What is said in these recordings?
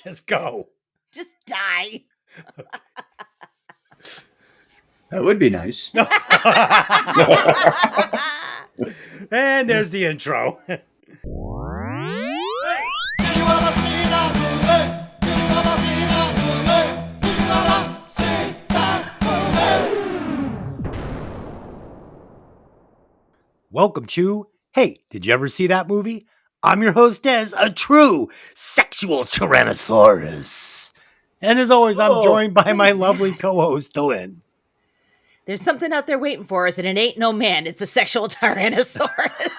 Just go. Just die. That would be nice. And there's the intro. Welcome to Hey, did you ever see that movie? I'm your host, Des, a true sexual Tyrannosaurus. And as always, I'm joined by my lovely co-host, Dylan. There's something out there waiting for us, and it ain't no man. It's a sexual Tyrannosaurus.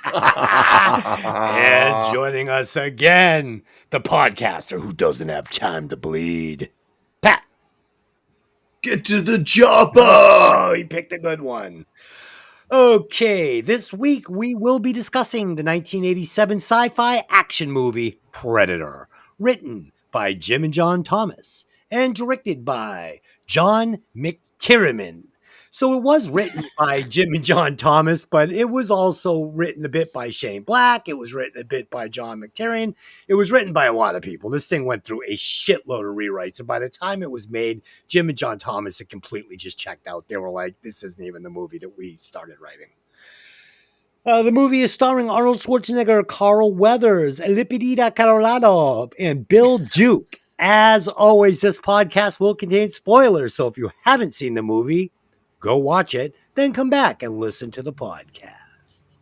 And joining us again, the podcaster who doesn't have time to bleed, Pat. Get to the chopper! Oh, he picked a good one. Okay, this week we will be discussing the 1987 sci-fi action movie Predator, written by Jim and John Thomas and directed by John McTiernan. So it was written by Jim and John Thomas, but it was also written a bit by Shane Black. It was written a bit by John McTiernan. It was written by a lot of people. This thing went through a shitload of rewrites, and by the time it was made, Jim and John Thomas had completely just checked out. They were like, this isn't even the movie that we started writing. The movie is starring Arnold Schwarzenegger, Carl Weathers, Lipidita Carolado, and Bill Duke. As always, this podcast will contain spoilers, so if you haven't seen the movie, go watch it, then come back and listen to the podcast.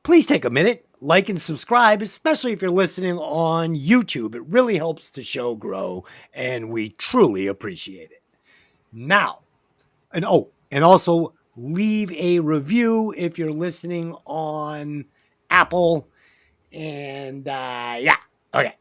Please take a minute, like and subscribe, especially if you're listening on YouTube. It really helps the show grow, and we truly appreciate it. Now, and also leave a review if you're listening on Apple. And okay.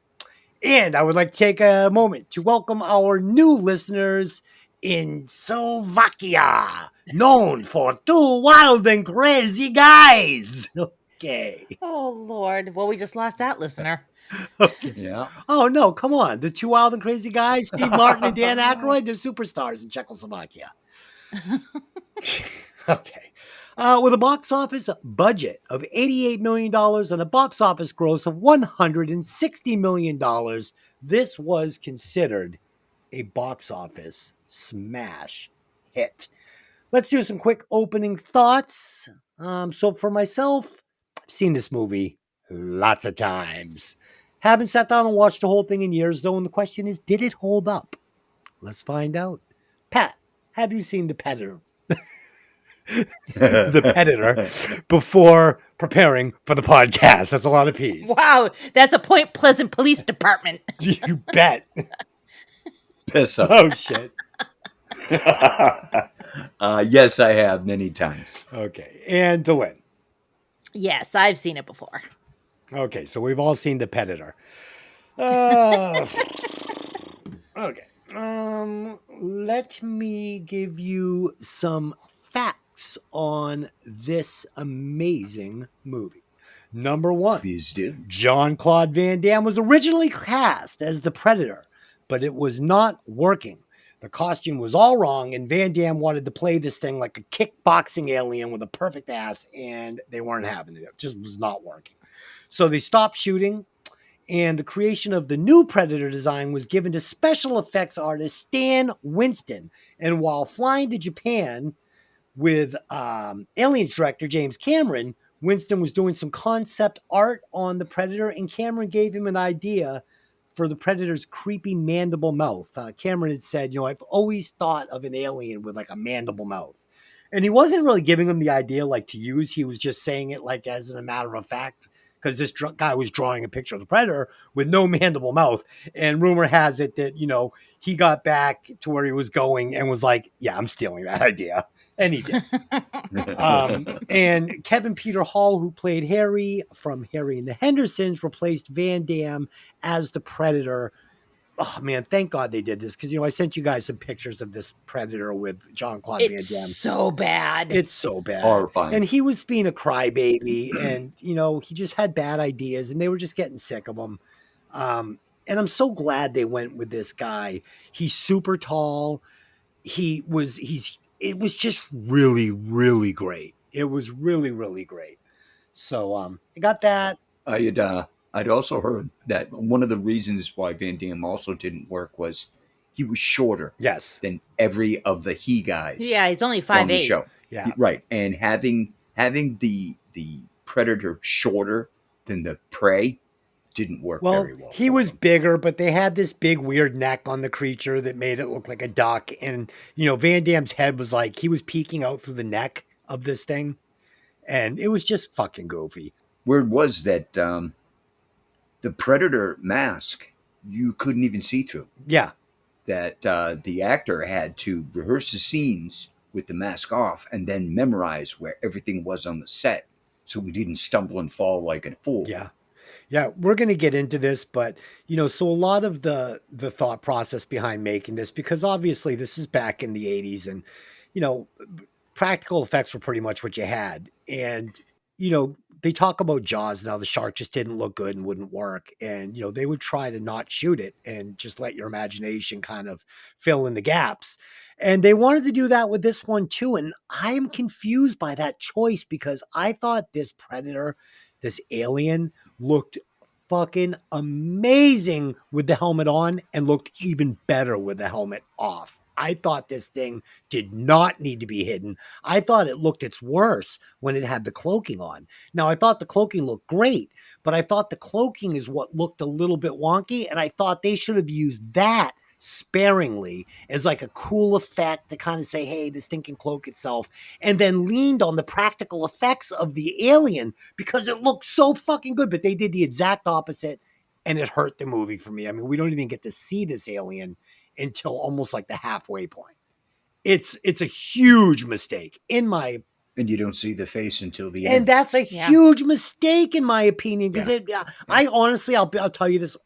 And I would like to take a moment to welcome our new listeners in Slovakia, known for two wild and crazy guys. Okay. Oh, Lord. Well, we just lost that listener. Okay. Yeah. Oh, no, come on. The two wild and crazy guys, Steve Martin and Dan Aykroyd, they're superstars in Czechoslovakia. Okay. With a box office budget of $88 million and a box office gross of $160 million, this was considered a box office smash hit. Let's do some quick opening thoughts. So for myself, I've seen this movie lots of times. Haven't sat down and watched the whole thing in years, though, and the question is, did it hold up? Let's find out. Pat, have you seen The Predator? The Predator before preparing for the podcast? That's a lot of P's. Wow, that's a Point Pleasant Police Department. You bet. Piss up. Oh, shit. Yes, I have many times. Okay. And Dylan. Yes, I've seen it before. Okay, so we've all seen The Predator. Okay. Let me give you some facts on this amazing movie. Number one. Please do. Jean-Claude Van Damme was originally cast as the Predator, but it was not working. The costume was all wrong, and Van Damme wanted to play this thing like a kickboxing alien with a perfect ass, and they weren't having it. It just was not working. So they stopped shooting, and the creation of the new Predator design was given to special effects artist Stan Winston. And while flying to Japan with Aliens director James Cameron, Winston was doing some concept art on the Predator, and Cameron gave him an idea for the Predator's creepy mandible mouth. Cameron had said, I've always thought of an alien with like a mandible mouth. And he wasn't really giving him the idea like to use. He was just saying it like as a matter of fact, because this guy was drawing a picture of the Predator with no mandible mouth. And rumor has it that, he got back to where he was going and was like, yeah, I'm stealing that idea. And he did. And Kevin Peter Hall, who played Harry from Harry and the Hendersons, replaced Van Damme as the Predator. Oh, man, thank God they did this. Because, I sent you guys some pictures of this Predator with Jean-Claude Van Damme. It's so bad. It's so bad. Horrifying. And he was being a crybaby. And, he just had bad ideas. And they were just getting sick of him. And I'm so glad they went with this guy. He's super tall. It was just really, really great. It was really, really great. So I got that. You'd And he was being a crybaby. And, he just had bad ideas. And they were just getting sick of him. And I'm so glad they went with this guy. He's super tall. It was just really, really great. It was really, really great. So I got that. I'd also heard that one of the reasons why Van Damme also didn't work was he was shorter Yes. than every of the he guys. Yeah, he's only on the 5'8". show. Yeah. Right. And having the predator shorter than the prey didn't work Well, very well. he for was him. bigger, but they had this big weird neck on the creature that made it look like a duck. And, you know, Van Damme's head was like, he was peeking out through the neck of this thing. And it was just fucking goofy. Word was that the predator mask you couldn't even see through. Yeah. That the actor had to rehearse the scenes with the mask off and then memorize where everything was on the set so we didn't stumble and fall like a fool. Yeah. Yeah, we're going to get into this, but you know, so a lot of the thought process behind making this, because obviously this is back in the 80s and you know, practical effects were pretty much what you had. And you know, they talk about Jaws now, the shark just didn't look good and wouldn't work. And you know, they would try to not shoot it and just let your imagination kind of fill in the gaps. And they wanted to do that with this one too. And I am confused by that choice because I thought this predator, this alien, looked fucking amazing with the helmet on and looked even better with the helmet off. I thought this thing did not need to be hidden. I thought it looked its worst when it had the cloaking on. Now, I thought the cloaking looked great, but I thought the cloaking is what looked a little bit wonky, and I thought they should have used that sparingly as like a cool effect to kind of say, hey, this thing can cloak itself, and then leaned on the practical effects of the alien because it looked so fucking good. But they did the exact opposite, and it hurt the movie for me. I mean, we don't even get to see this alien until almost like the halfway point. It's a huge mistake in my And you don't see the face until the end. and that's a Yeah. huge mistake in my opinion because I honestly I'll tell you this,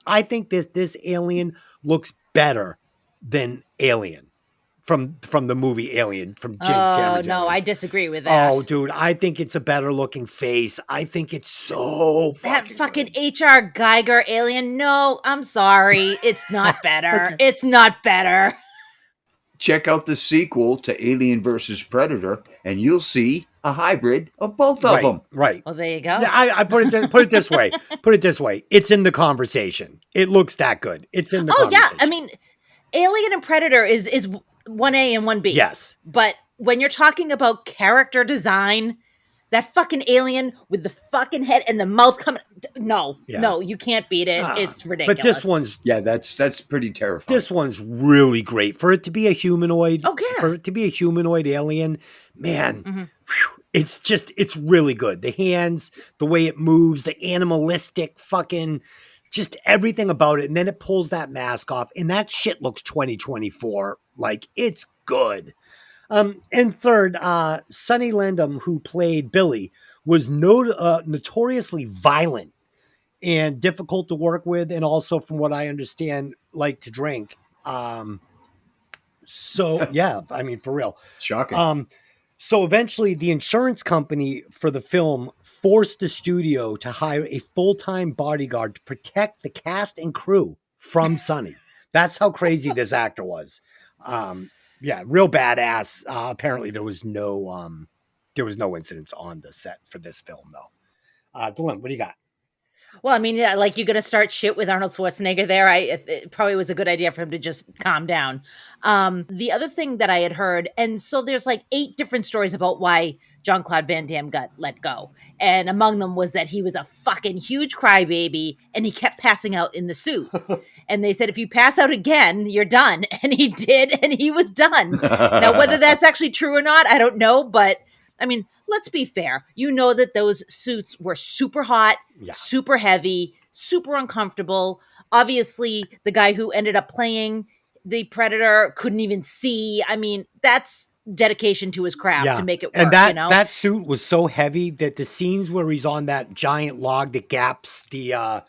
I think this alien looks better than Alien from the movie Alien from James Oh, Cameron's no, I Alien. disagree with that. Oh, dude, I think it's a better looking face. I think it's so That fucking good. H.R. Geiger alien. No, I'm sorry. It's not better. Okay. It's not better. Check out the sequel to Alien versus Predator, and you'll see a hybrid of both of them. Right. Well, there you go. Yeah, I put it this way. Put it this way. It's in the conversation. It looks that good. It's in the Oh yeah, conversation. I mean, Alien and Predator is 1A and 1B. Yes. But when you're talking about character design, that fucking alien with the fucking head and the mouth coming, no, you can't beat it. It's ridiculous. But this one's Yeah, that's pretty terrifying. This one's really great for it to be a humanoid. Oh, yeah. For it to be a humanoid alien, man, Mhm. whew, it's really good. The hands, the way it moves, the animalistic fucking, just everything about it. And then it pulls that mask off, and that shit looks 2024. Like it's good. And third, Sonny Landham, who played Billy, was notoriously violent and difficult to work with, and also, from what I understand, like to drink. So yeah, I mean, for real. Shocking. So eventually, the insurance company for the film forced the studio to hire a full-time bodyguard to protect the cast and crew from Sonny. That's how crazy this actor was. Yeah, real badass. Apparently, there was no incidents on the set for this film, though. Dylan, what do you got? Well, I mean, yeah, like you're going to start shit with Arnold Schwarzenegger there. It probably was a good idea for him to just calm down. The other thing that I had heard, and so there's like 8 different stories about why Jean-Claude Van Damme got let go. And among them was that he was a fucking huge crybaby and he kept passing out in the suit. And they said, if you pass out again, you're done. And he did, and he was done. Now, whether that's actually true or not, I don't know. But I mean, let's be fair. You know that those suits were super hot, super heavy, super uncomfortable. Obviously, the guy who ended up playing the Predator couldn't even see. I mean, that's dedication to his craft to make it work. And that, you know? that suit was so heavy that the scenes where he's on that giant log that gaps the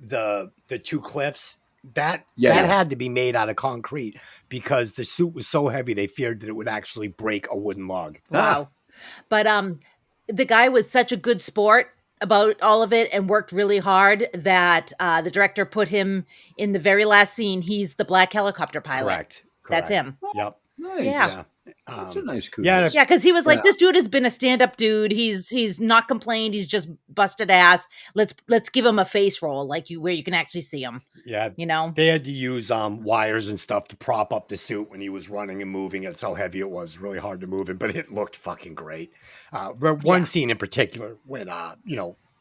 2 cliffs, that had to be made out of concrete because the suit was so heavy they feared that it would actually break a wooden log. Wow. But the guy was such a good sport about all of it and worked really hard that the director put him in the very last scene. He's the black helicopter pilot. Correct. That's him. Yep. Nice. Yeah. That's a nice kudos. yeah, Yeah, because he was like, Yeah. this dude has been a stand-up dude. He's not complained. He's just busted ass. Let's give him a face roll, like where you can actually see him. yeah. You know? They had to use wires and stuff to prop up the suit when he was running and moving. It's how heavy it was, really hard to move him, but it looked fucking great. But one Yeah. scene in particular when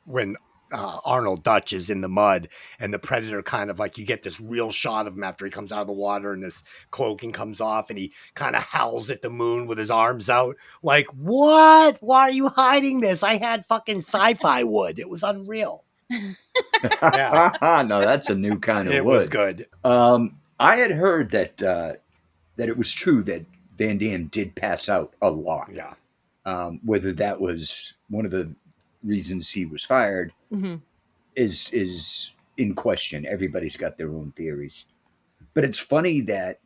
when Arnold Dutch is in the mud and the Predator kind of like, you get this real shot of him after he comes out of the water and this cloaking comes off and he kind of howls at the moon with his arms out. Like, what? Why are you hiding this? I had fucking sci-fi wood. It was unreal. Yeah. No, that's a new kind of It wood. was good. I had heard that that it was true that Van Damme did pass out a lot. Yeah. Whether that was one of the reasons he was fired Mhm. is in question. Everybody's got their own theories. But it's funny that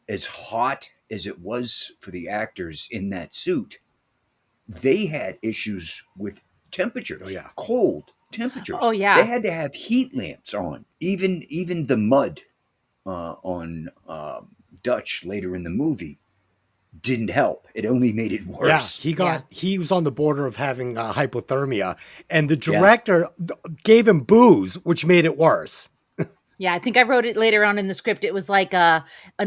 as hot as it was for the actors in that suit, they had issues with temperatures. Oh, yeah. Cold temperatures. Oh, yeah. They had to have heat lamps on. Even the mud on Dutch later in the movie didn't help. It only made it worse. Yeah, he was on the border of having hypothermia, and the director gave him booze, which made it worse. Yeah, I think I wrote it later on in the script. It was like an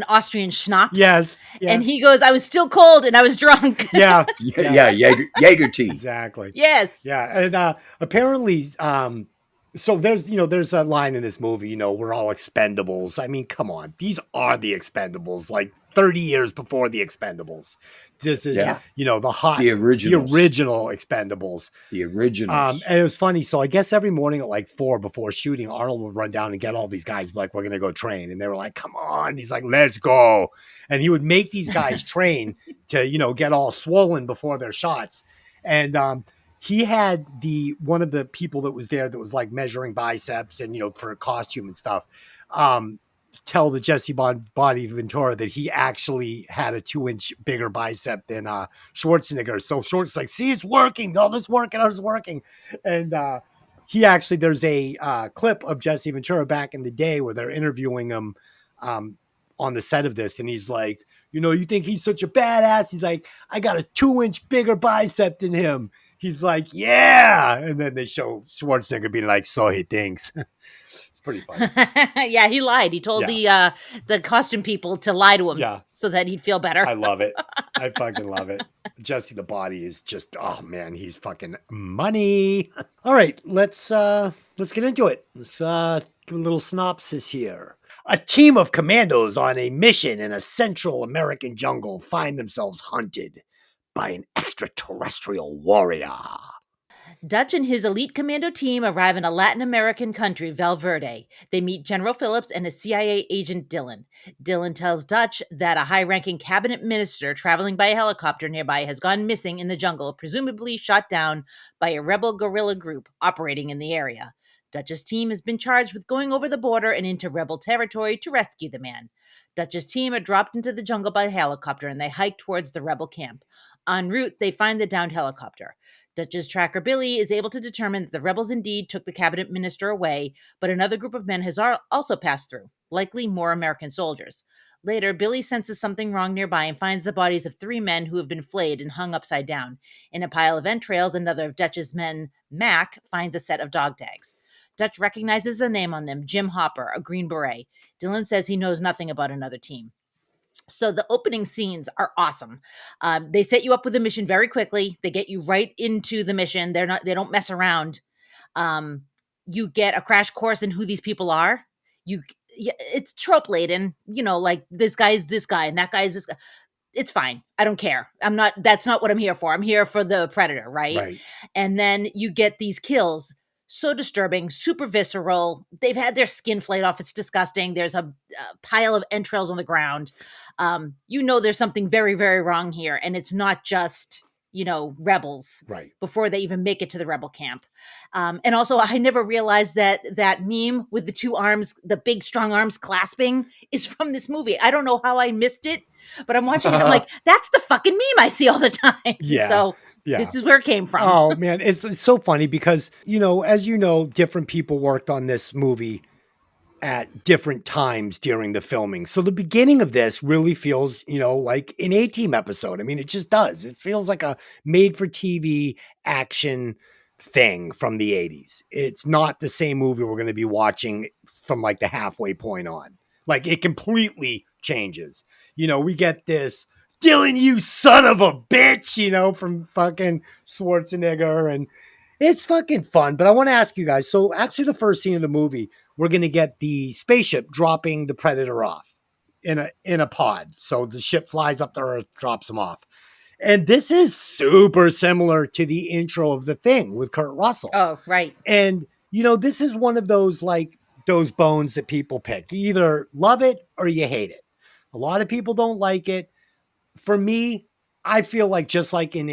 Austrian schnapps. Yes. And he goes, I was still cold and I was drunk. Yeah. Jaeger tea. Exactly. Yes. Yeah. And apparently, so there's a line in this movie, we're all expendables. I mean, come on. These are the expendables, like 30 years before the expendables. This is, the original expendables. The originals. And it was funny. So I guess every morning at like 4 before shooting, Arnold would run down and get all these guys, like, we're going to go train. And they were like, come on. He's like, let's go. And he would make these guys train to, get all swollen before their shots. And, he had one of the people that was there that was like measuring biceps and, for costume and stuff, tell the Jesse Body Ventura that he actually had a 2-inch bigger bicep than Schwarzenegger. So Schwarzenegger's like, see, it's working. All this working, all this working. And there's a clip of Jesse Ventura back in the day where they're interviewing him on the set of this. And he's like, you think he's such a badass? He's like, I got a 2-inch bigger bicep than him. He's like, yeah. And then they show Schwarzenegger being like, so he thinks. It's pretty funny. Yeah, he lied. He told the costume people to lie to him so that he'd feel better. I love it. I fucking love it. Jesse the Body is just, oh man, he's fucking money. All right, let's get into it. Let's give a little synopsis here. A team of commandos on a mission in a Central American jungle find themselves hunted by an extraterrestrial warrior. Dutch and his elite commando team arrive in a Latin American country, Valverde. They meet General Phillips and a CIA agent, Dylan. Dylan tells Dutch that a high-ranking cabinet minister traveling by a helicopter nearby has gone missing in the jungle, presumably shot down by a rebel guerrilla group operating in the area. Dutch's team has been charged with going over the border and into rebel territory to rescue the man. Dutch's team are dropped into the jungle by helicopter and they hike towards the rebel camp. En route, they find the downed helicopter. Dutch's tracker Billy is able to determine that the rebels indeed took the cabinet minister away, but another group of men has also passed through, likely more American soldiers. Later, Billy senses something wrong nearby and finds the bodies of 3 men who have been flayed and hung upside down. In a pile of entrails, another of Dutch's men, Mac, finds a set of dog tags. Dutch recognizes the name on them, Jim Hopper, a Green Beret. Dylan says he knows nothing about another team. So the opening scenes are awesome. They set you up with a mission very quickly. They get you right into the mission. They don't mess around. You get a crash course in who these people are. It's trope laden, like this guy is this guy and that guy is this guy. It's fine. I don't care. That's not what I'm here for. I'm here for the Predator, right? And then you get these kills. So disturbing, super visceral. They've had their skin flayed off. It's disgusting. There's a pile of entrails on the ground. There's something very, very wrong here. And it's not just, rebels before they even make it to the rebel camp. And also, I never realized that meme with the 2 arms, the big, strong arms clasping is from this movie. I don't know how I missed it, but I'm watching it. I'm like, that's the fucking meme I see all the time. Yeah. So this is where it came from. Oh man, it's so funny because, as different people worked on this movie at different times during the filming. So the beginning of this really feels, like an A-Team episode. I mean, it just does. It feels like a made-for-TV action thing from the 80s. It's not the same movie we're going to be watching from like the halfway point on. Like it completely changes. We get this Dylan, you son of a bitch, from fucking Schwarzenegger, and it's fucking fun. But I want to ask you guys. So actually the first scene of the movie, we're going to get the spaceship dropping the Predator off in a pod. So the ship flies up to Earth, drops him off. And this is super similar to the intro of The Thing with Kurt Russell. Oh, right. And, this is one of those, like, those bones that people pick. You either love it or you hate it. A lot of people don't like it. For me, I feel like just like in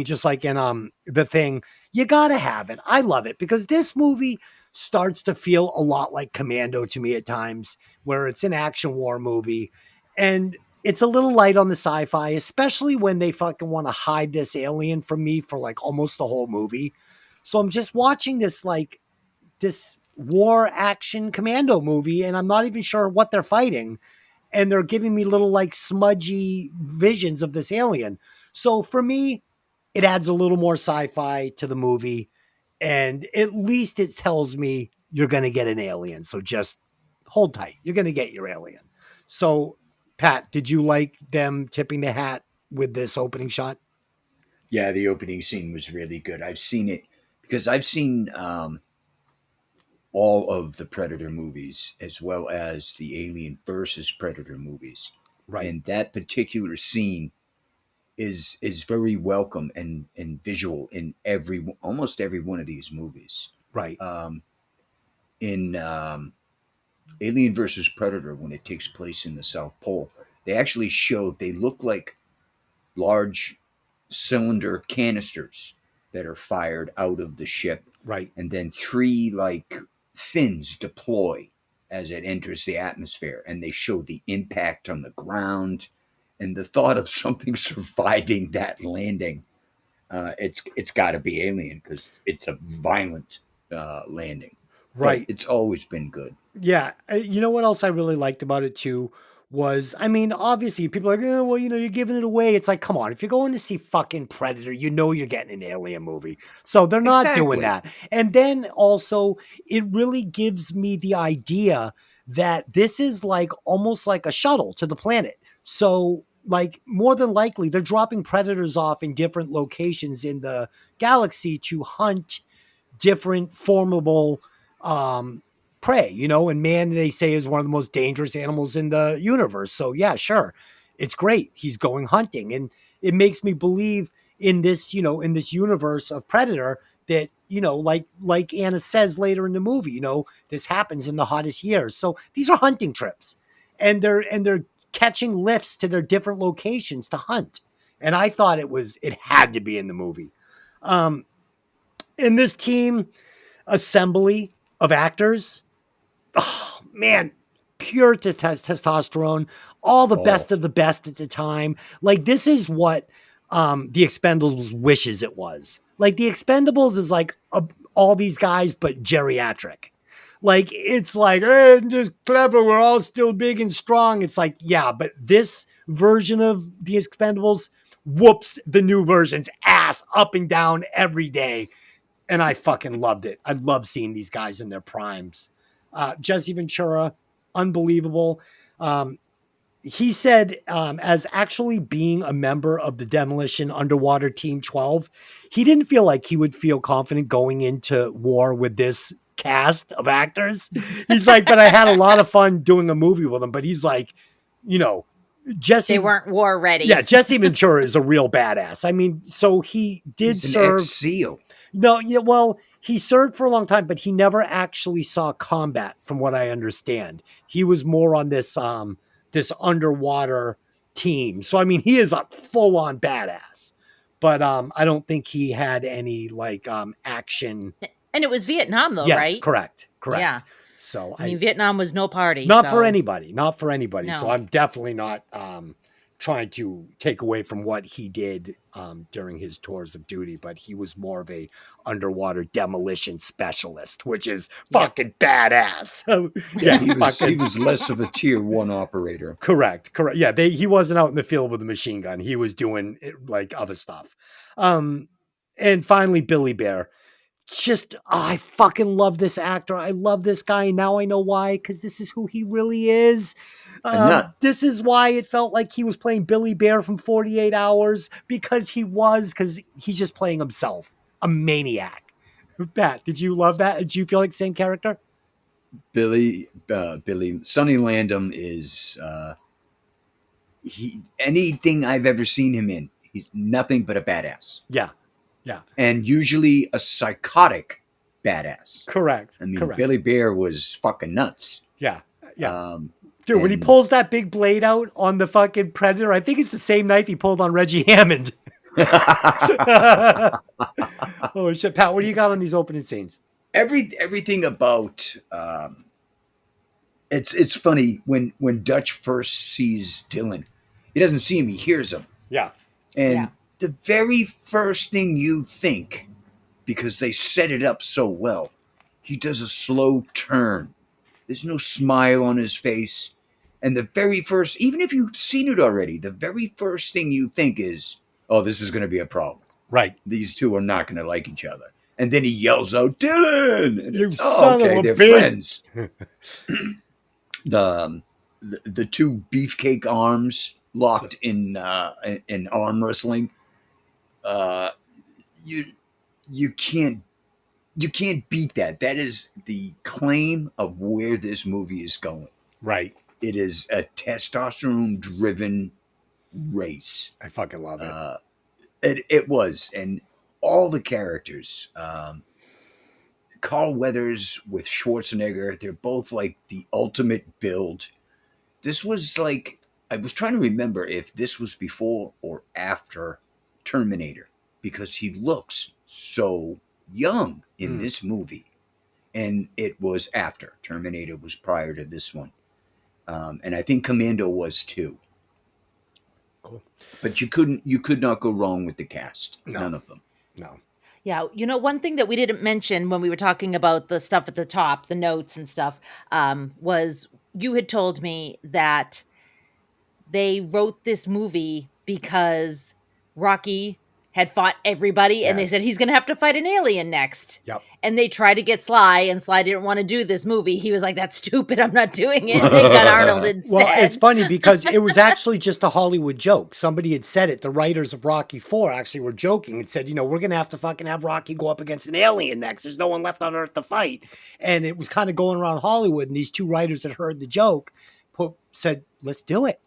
just like in The Thing, you got to have it. I love it because this movie starts to feel a lot like Commando to me at times, where it's an action war movie. And it's a little light on the sci-fi, especially when they fucking want to hide this alien from me for like almost the whole movie. So I'm just watching this war action Commando movie, and I'm not even sure what they're fighting. And they're giving me little like smudgy visions of this alien. So for me, it adds a little more sci-fi to the movie. And at least it tells me you're going to get an alien. So just hold tight. You're going to get your alien. So Pat, did you like them tipping the hat with this opening shot? Yeah, the opening scene was really good. I've seen it because I've seen all of the Predator movies as well as the Alien versus Predator movies. Right. And that particular scene is very welcome and visual in almost every one of these movies. Right. In Alien versus Predator, when it takes place in the South Pole, they actually showed they look like large cylinder canisters that are fired out of the ship. Right. And then 3 like fins deploy as it enters the atmosphere, and they show the impact on the ground and the thought of something surviving that landing. It's got to be Alien because it's a violent landing. Right. But it's always been good. Yeah. You know what else I really liked about it too was, I mean, obviously people are like, oh, well, you're giving it away. It's like, come on, if you're going to see fucking Predator, you're getting an alien movie. So they're not doing that. And then also it really gives me the idea that this is like almost like a shuttle to the planet. So like more than likely they're dropping Predators off in different locations in the galaxy to hunt different formidable prey, and man, they say, is one of the most dangerous animals in the universe. So yeah, sure. It's great. He's going hunting. And it makes me believe in this, in this universe of Predator that, like Anna says later in the movie, this happens in the hottest years. So these are hunting trips and they're catching lifts to their different locations to hunt. And I thought it had to be in the movie. In this team assembly of actors, oh man, pure testosterone, all the best of the best at the time. Like this is what the Expendables wishes it was. Like the Expendables is like all these guys, but geriatric. Like it's like, hey, just clever. We're all still big and strong. It's like, yeah, but this version of the Expendables whoops the new version's ass up and down every day. And I fucking loved it. I love seeing these guys in their primes. Jesse Ventura, unbelievable. He said, as actually being a member of the Demolition Underwater Team 12, he didn't feel like he would feel confident going into war with this cast of actors. He's like, but I had a lot of fun doing a movie with them. But he's like, Jesse. They weren't war ready. Yeah, Jesse Ventura is a real badass. I mean, so he did serve. Ex-SEAL. No, yeah, well, he served for a long time, but he never actually saw combat, from what I understand. He was more on this this underwater team. So I mean, he is a full-on badass. But I don't think he had any like action. And it was Vietnam though, yes, right? Correct. Yeah. So I mean, Vietnam was no party. Not for anybody. No. No. So I'm definitely not trying to take away from what he did during his tours of duty, but he was more of a underwater demolition specialist, which is fucking badass. Yeah, he was less of a tier 1 operator. Correct. Yeah, he wasn't out in the field with a machine gun. He was doing like other stuff. And finally, Billy Bear. I fucking love this actor. I love this guy. Now I know why, because this is who he really is. This is why it felt like he was playing Billy Bear from 48 Hours, because he's just playing himself, a maniac. Pat, did you love that? Did you feel like the same character? Sonny Landham is anything I've ever seen him in, he's nothing but a badass. Yeah. And usually a psychotic badass. Correct. I mean, Billy Bear was fucking nuts. Yeah. Dude, when he pulls that big blade out on the fucking Predator, I think it's the same knife he pulled on Reggie Hammond. Oh shit, Pat, what do you got on these opening scenes? Everything about it's funny when Dutch first sees Dylan. He doesn't see him, he hears him. Yeah. And the very first thing you think, because they set it up so well, he does a slow turn. There's no smile on his face. And the very first, even if you've seen it already, the very first thing you think is, oh, this is going to be a problem. Right. These two are not going to like each other. And then he yells out, Dylan! And you son of a they're bitch. friends. The two beefcake arms locked in arm wrestling. You can't beat that. That is the claim of where this movie is going. Right. It is a testosterone-driven race. I fucking love it. It was, and all the characters, Carl Weathers with Schwarzenegger, they're both like the ultimate build. This was like, I was trying to remember if this was before or after Terminator, because he looks so young in this movie. And it was after. Terminator was prior to this one. And I think Commando was too. Cool. But you could not go wrong with the cast. No. None of them. No. Yeah, one thing that we didn't mention when we were talking about the stuff at the top, the notes and stuff, was you had told me that they wrote this movie because Rocky had fought everybody, and they said he's going to have to fight an alien next. Yep. And they tried to get Sly, and Sly didn't want to do this movie. He was like, that's stupid, I'm not doing it. And they got Arnold instead. Well, it's funny because it was actually just a Hollywood joke. Somebody had said it. The writers of Rocky IV actually were joking and said, we're going to have to fucking have Rocky go up against an alien next. There's no one left on Earth to fight. And it was kind of going around Hollywood, and these two writers that heard the joke said, let's do it.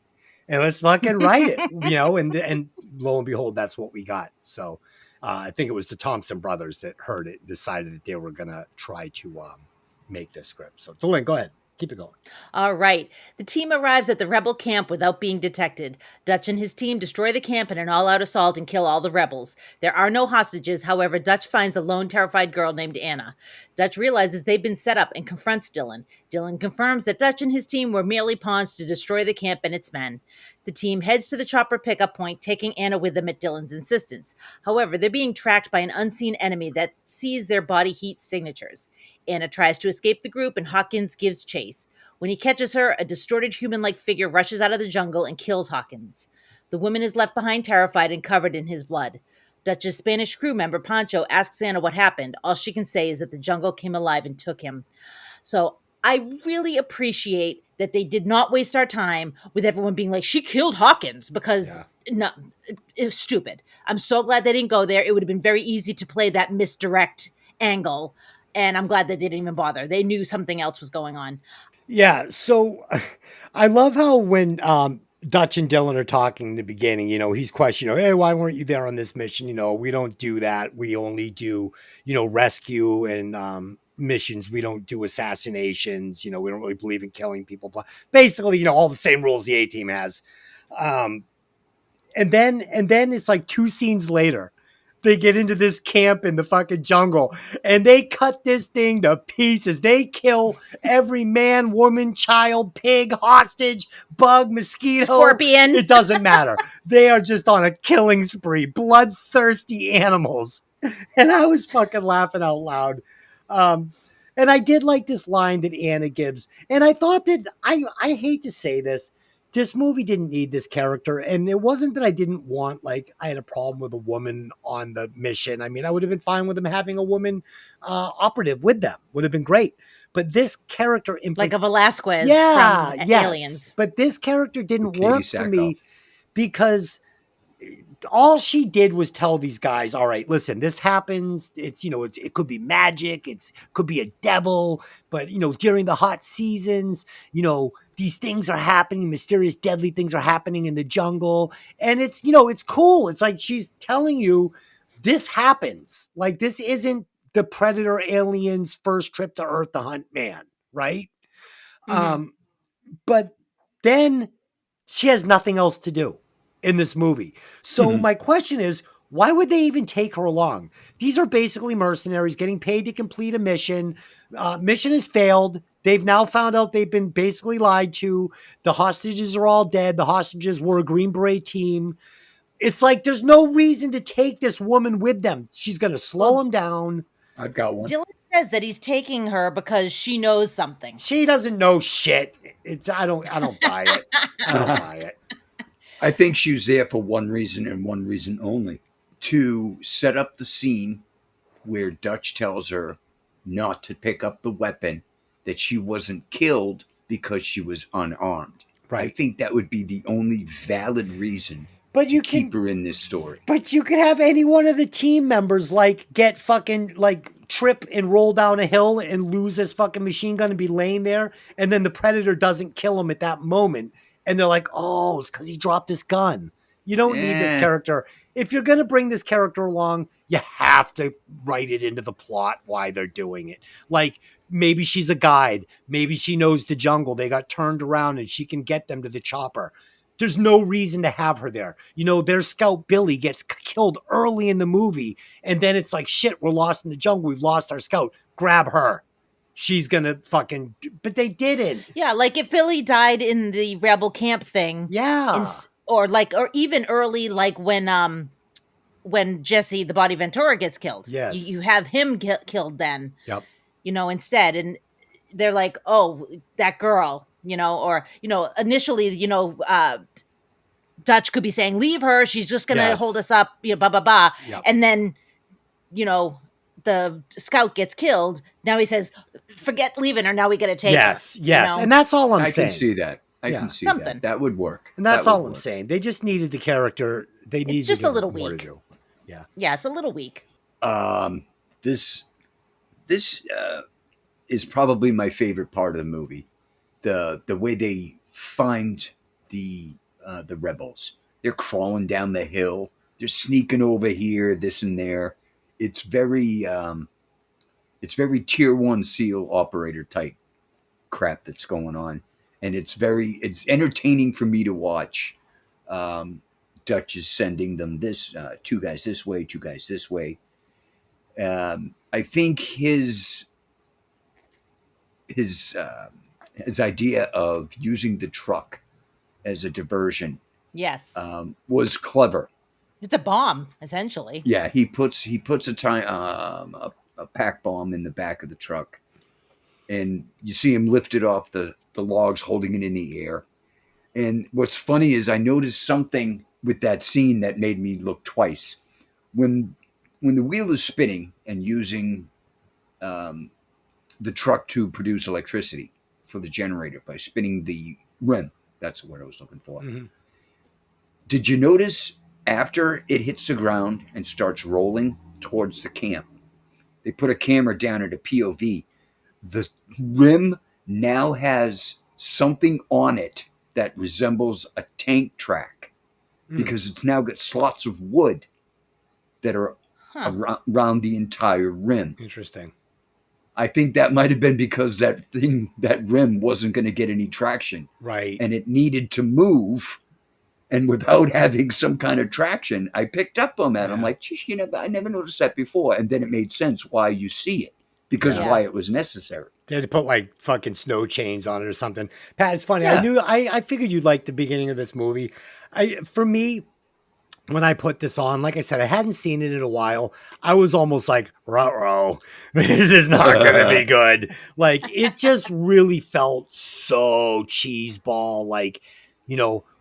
And let's fucking write it, and lo and behold, that's what we got. So I think it was the Thompson brothers that heard it and decided that they were going to try to make this script. So Delaney, go ahead. Keep it going. All right. The team arrives at the rebel camp without being detected. Dutch and his team destroy the camp in an all-out assault and kill all the rebels. There are no hostages. However, Dutch finds a lone, terrified girl named Anna. Dutch realizes they've been set up and confronts Dylan. Dylan confirms that Dutch and his team were merely pawns to destroy the camp and its men. The team heads to the chopper pickup point, taking Anna with them at Dylan's insistence. However, they're being tracked by an unseen enemy that sees their body heat signatures. Anna tries to escape the group, and Hawkins gives chase. When he catches her, a distorted human-like figure rushes out of the jungle and kills Hawkins. The woman is left behind terrified and covered in his blood. Dutch's Spanish crew member, Pancho, asks Anna what happened. All she can say is that the jungle came alive and took him. So I really appreciate that they did not waste our time with everyone being like, she killed Hawkins, because no, it was stupid. I'm so glad they didn't go there. It would have been very easy to play that misdirect angle. And I'm glad that they didn't even bother. They knew something else was going on. Yeah. So I love how when Dutch and Dylan are talking in the beginning, he's questioning, hey, why weren't you there on this mission? We don't do that. We only do, rescue and missions. We don't do assassinations. We don't really believe in killing people. Basically, all the same rules the A-Team has. And then it's like two scenes later, they get into this camp in the fucking jungle and they cut this thing to pieces. They kill every man, woman, child, pig, hostage, bug, mosquito, Scorpion. It doesn't matter. They are just on a killing spree, bloodthirsty animals. And I was fucking laughing out loud. And I did like this line that Anna gives. And I thought that I hate to say this movie didn't need this character. And it wasn't that I didn't want, like, I had a problem with a woman on the mission. I mean, I would have been fine with them having a woman operative with them. Would have been great. But this character like a Velasquez from yes. Aliens. But this character didn't Katie work Sackhoff. for me because all she did was tell these guys, all right, listen, this happens. It's, it could be magic. It could be a devil. But, during the hot seasons, these things are happening. Mysterious, deadly things are happening in the jungle. And it's, it's cool. It's like she's telling you this happens. Like, this isn't the Predator aliens' first trip to Earth to hunt man, right? Mhm. But then she has nothing else to do in this movie. So my question is, why would they even take her along? These are basically mercenaries getting paid to complete a mission. Mission has failed. They've now found out they've been basically lied to. The hostages are all dead. The hostages were a Green Beret team. It's like there's no reason to take this woman with them. She's going to slow them down. I've got one. Dylan says that he's taking her because she knows something. She doesn't know shit. I don't buy it. I don't buy it. I think she was there for one reason and one reason only, to set up the scene where Dutch tells her not to pick up the weapon, that she wasn't killed because she was unarmed. Right. I think that would be the only valid reason But you to can keep her in this story. But you could have any one of the team members get fucking trip and roll down a hill and lose his fucking machine gun and be laying there, and then the Predator doesn't kill him at that moment, and they're like, oh, it's because he dropped this gun. You don't need this character. If you're going to bring this character along, you have to write it into the plot why they're doing it. Like, maybe she's a guide. Maybe she knows the jungle. They got turned around and she can get them to the chopper. There's no reason to have her there. Their scout Billy gets killed early in the movie. And then it's like, shit, we're lost in the jungle. We've lost our scout. Grab her. She's going to fucking, but they didn't. Yeah. Like if Billy died in the rebel camp thing. Yeah. Or even early, like when Jesse, the Body Ventura, gets killed. Yes. You have him killed then. Yep. Instead. And they're like, oh, that girl, initially, Dutch could be saying, leave her. She's just going to hold us up, blah, blah, blah. Yep. And then, the scout gets killed. Now he says, forget leaving her. Now we got to take her. Yes. And that's all I'm saying. I can see that. I can see Something. that. That would work. And that's all I'm saying. They just needed the character. They needed just a little more weak. to do. Yeah. Yeah, it's a little weak. This is probably my favorite part of the movie. The way they find the rebels. They're crawling down the hill. They're sneaking over here, this and there. It's very tier 1 SEAL operator type crap that's going on. And it's entertaining for me to watch. Dutch is sending them this, 2 guys this way, 2 guys this way. I think his idea of using the truck as a diversion, Yes, was clever. it's a bomb essentially. Yeah, he puts a pack bomb in the back of the truck, and you see him lift it off the logs, holding it in the air. And what's funny is I noticed something with that scene that made me look twice. When the wheel is spinning and using the truck to produce electricity for the generator by spinning the rim, that's what I was looking for. Mm-hmm. Did you notice after it hits the ground and starts rolling towards the camp, they put a camera down at a POV. The rim now has something on it that resembles a tank track because it's now got slots of wood that are around the entire rim. Interesting. I think that might have been because that rim wasn't going to get any traction. Right. And it needed to move And without having some kind of traction, I picked up on that. I'm Yeah. like, geez, I never noticed that before. And then it made sense why you see it, because of Yeah. why it was necessary. They had to put like fucking snow chains on it or something. Pat, it's funny. Yeah. I figured you'd like the beginning of this movie. For me, when I put this on, like I said, I hadn't seen it in a while. I was almost like, ruh-roh, this is not going to be good. Like, it just really felt so cheeseball. Like,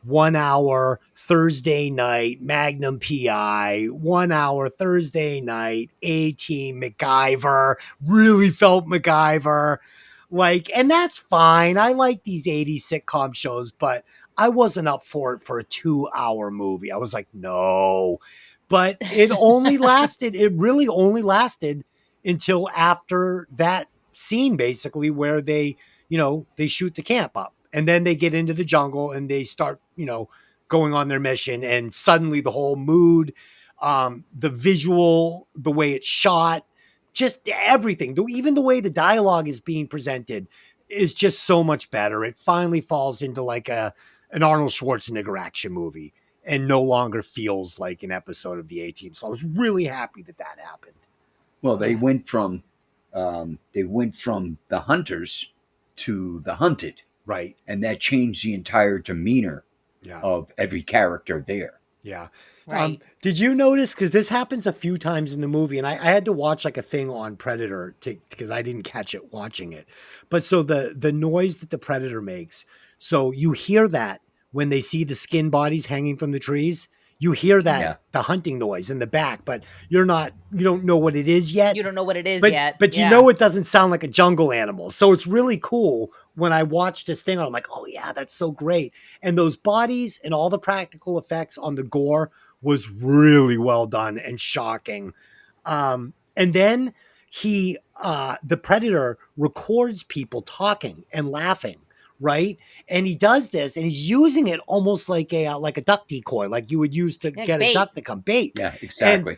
1 hour Thursday night, Magnum PI, 1 hour Thursday night, A-Team, MacGyver, really felt MacGyver. Like, and that's fine. I like these 80s sitcom shows, but I wasn't up for it for a 2-hour movie. I was like, no. But it really only lasted until after that scene, basically, where they shoot the camp up. And then they get into the jungle and they start, going on their mission. And suddenly the whole mood, the visual, the way it's shot, just everything, even the way the dialogue is being presented is just so much better. It finally falls into like an Arnold Schwarzenegger action movie and no longer feels like an episode of the A-Team. So I was really happy that happened. Well, they went from the hunters to the hunted, Right. and that changed the entire demeanor Yeah. of every character there. Yeah. Right. Did you notice, because this happens a few times in the movie, and I had to watch like a thing on Predator because I didn't catch it watching it. But so the noise that the Predator makes, so you hear that when they see the skin bodies hanging from the trees. You hear that, Yeah. the hunting noise in the back, but you don't know what it is yet. You don't know what it is But yet. you Yeah. know it doesn't sound like a jungle animal. So it's really cool when I watch this thing. I'm like, oh yeah, that's so great. And those bodies and all the practical effects on the gore was really well done and shocking. And then the Predator records people talking and laughing, right? And he does this, and he's using it almost like a duck decoy, like you would use to Like get bait. a duck to come bait. Yeah, exactly.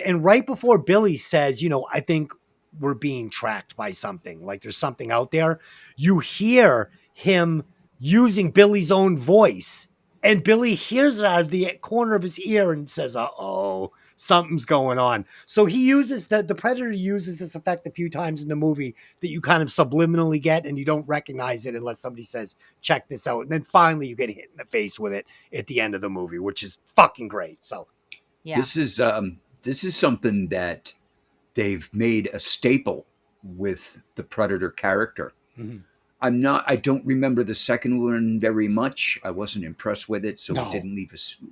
And right before Billy says, I think we're being tracked by something, like there's something out there, you hear him using Billy's own voice, and Billy hears it out of the corner of his ear and says, uh-oh, something's going on. So he uses the Predator uses this effect a few times in the movie that you kind of subliminally get, and you don't recognize it unless somebody says, check this out. And then finally you get hit in the face with it at the end of the movie, which is fucking great. So Yeah. This is something that they've made a staple with the Predator character. Mhm. I don't remember the second one very much. I wasn't impressed with it, so No. it didn't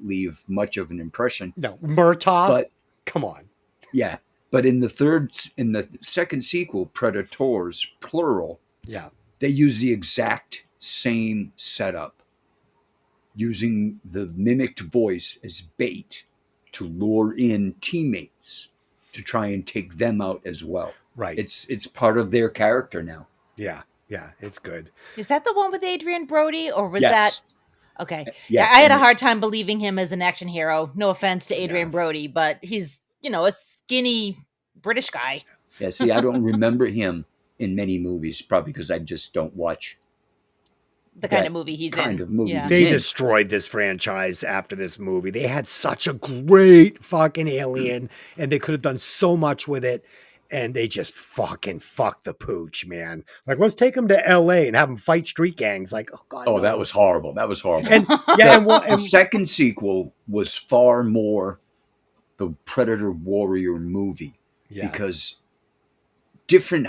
leave much of an impression. no, Murtaugh, But come on. yeah, but in the second sequel, Predators plural, Yeah. they use the exact same setup, using the mimicked voice as bait to lure in teammates to try and take them out as well. Right. It's part of their character now. Yeah. Yeah. It's good. Is that the one with Adrian Brody, or was Yes. that okay? Yes, Yeah, I had a and- hard time believing him as an action hero. No offense to Adrian Yeah. Brody, but he's a skinny British guy. Yeah, see, I don't remember him in many movies, probably because I just don't watch The kind that of movie he's kind in. of movie. Yeah. They Yeah. destroyed this franchise after this movie. They had such a great fucking alien, and they could have done so much with it. And they just fucking fucked the pooch, man. Like, let's take him to LA and have him fight street gangs. Like, oh god. Oh, no. that was horrible. That was horrible. And yeah, The second sequel was far more the Predator Warrior movie, yeah, because different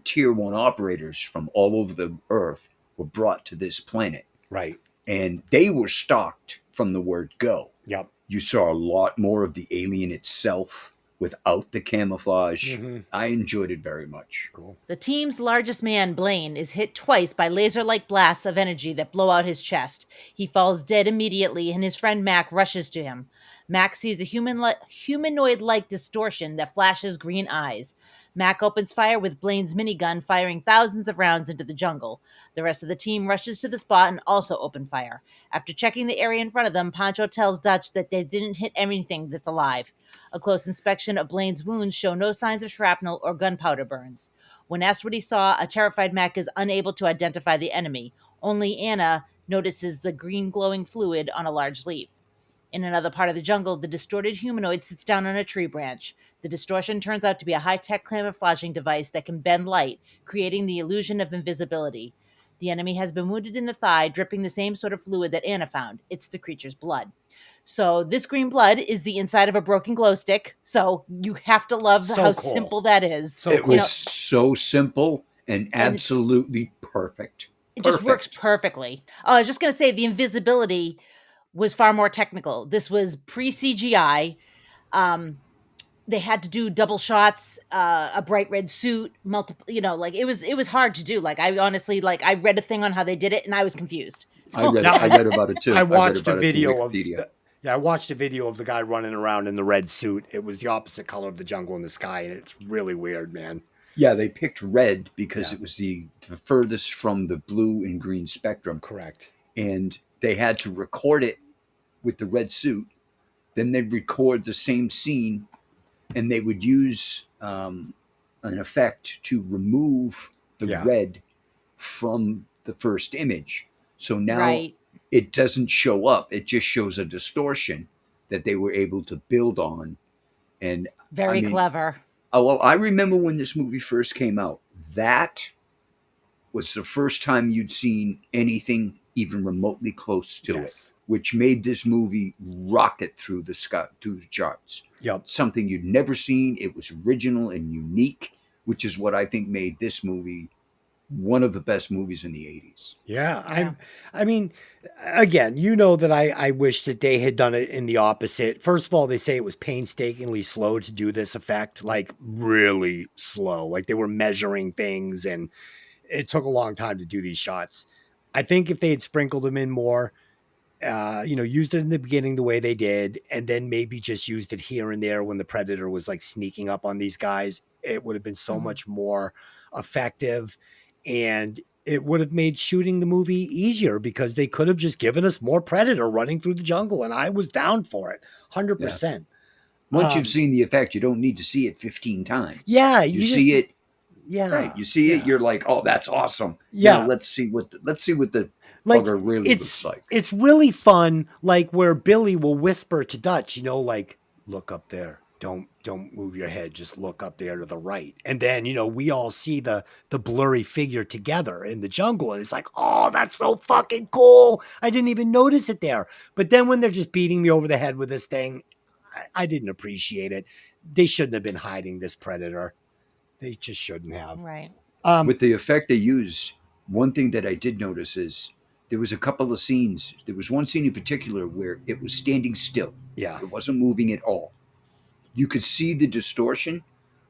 tier 1 operators from all over the earth were brought to this planet, right. and they were stalked from the word go. Yep. You saw a lot more of the alien itself without the camouflage. Mhm. I enjoyed it very much. Cool. The team's largest man, Blaine, is hit twice by laser-like blasts of energy that blow out his chest. He falls dead immediately, and his friend Mac rushes to him. Mac sees a humanoid-like distortion that flashes green eyes. Mac opens fire with Blaine's minigun, firing thousands of rounds into the jungle. The rest of the team rushes to the spot and also open fire. After checking the area in front of them, Pancho tells Dutch that they didn't hit anything that's alive. A close inspection of Blaine's wounds show no signs of shrapnel or gunpowder burns. When asked what he saw, a terrified Mac is unable to identify the enemy. Only Anna notices the green glowing fluid on a large leaf. In another part of the jungle, the distorted humanoid sits down on a tree branch. The distortion turns out to be a high tech camouflaging device that can bend light, creating the illusion of invisibility. The enemy has been wounded in the thigh, dripping the same sort of fluid that Anna found. It's the creature's blood. So, this green blood is the inside of a broken glow stick. So, you have to love So how cool. simple that is. So It cool. was so simple and absolutely perfect. It just works Perfect. perfectly. Oh, I was just going to say the invisibility was far more technical. This was pre CGI. They had to do double shots, a bright red suit, multiple. Like it was hard to do. Like I honestly, like I read a thing on how they did it, and I was confused. So I read about it too. I read watched a about it through video of Wikipedia. I watched a video of the guy running around in the red suit. It was the opposite color of the jungle in the sky, and it's really weird, man. Yeah, they picked red because Yeah. it was the furthest from the blue and green spectrum, Correct. and they had to record it with the red suit. Then they'd record the same scene, and they would use an effect to remove the Yeah. red from the first image. So now right, it doesn't show up; it just shows a distortion that they were able to build on. And very I mean, clever. oh, well, I remember when this movie first came out. That was the first time you'd seen anything even remotely close to it, Yes. which made this movie rocket through the charts. Yep. Something you'd never seen. It was original and unique, which is what I think made this movie one of the best movies in the 80s. Yeah. Yeah. I mean, again, you know that I wish that they had done it in the opposite. First of all, they say it was painstakingly slow to do this effect, like really slow. Like they were measuring things and it took a long time to do these shots. I think if they had sprinkled them in more, used it in the beginning the way they did, and then maybe just used it here and there when the predator was like sneaking up on these guys, it would have been so Mhm. much more effective, and it would have made shooting the movie easier because they could have just given us more predator running through the jungle, and I was down for it, 100%. Once Um, you've seen the effect, you don't need to see it 15 times. Yeah, You see it, Yeah, right? You see it, yeah. you're like, "Oh, that's awesome." Yeah. Now let's see what the Like bugger really looks like. it's really fun, like where Billy will whisper to Dutch, like, look up there. Don't move your head. Just look up there to the right. And then, we all see the blurry figure together in the jungle. And it's like, oh, that's so fucking cool. I didn't even notice it there. But then when they're just beating me over the head with this thing, I didn't appreciate it. They shouldn't have been hiding this predator. They just shouldn't have. Right. With the effect they used, one thing that I did notice is there was a couple of scenes. There was one scene in particular where it was standing still. Yeah. It wasn't moving at all. You could see the distortion,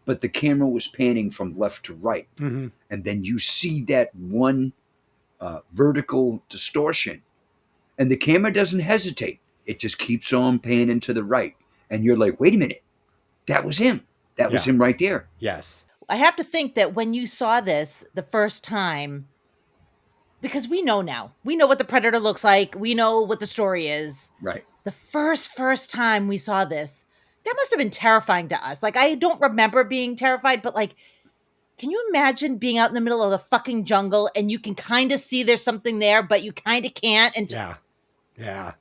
but the camera was panning from left to right. Mm-hmm. And then you see that one vertical distortion, and the camera doesn't hesitate. It just keeps on panning to the right. And you're like, wait a minute, that was him. That was Yeah. him right there. Yes. I have to think that when you saw this the first time, because we know now, we know what the predator looks like, we know what the story is. Right. The first time we saw this, that must have been terrifying to us. Like, I don't remember being terrified, but like, can you imagine being out in the middle of the fucking jungle and you can kind of see there's something there, but you kind of can't? And Yeah. Yeah.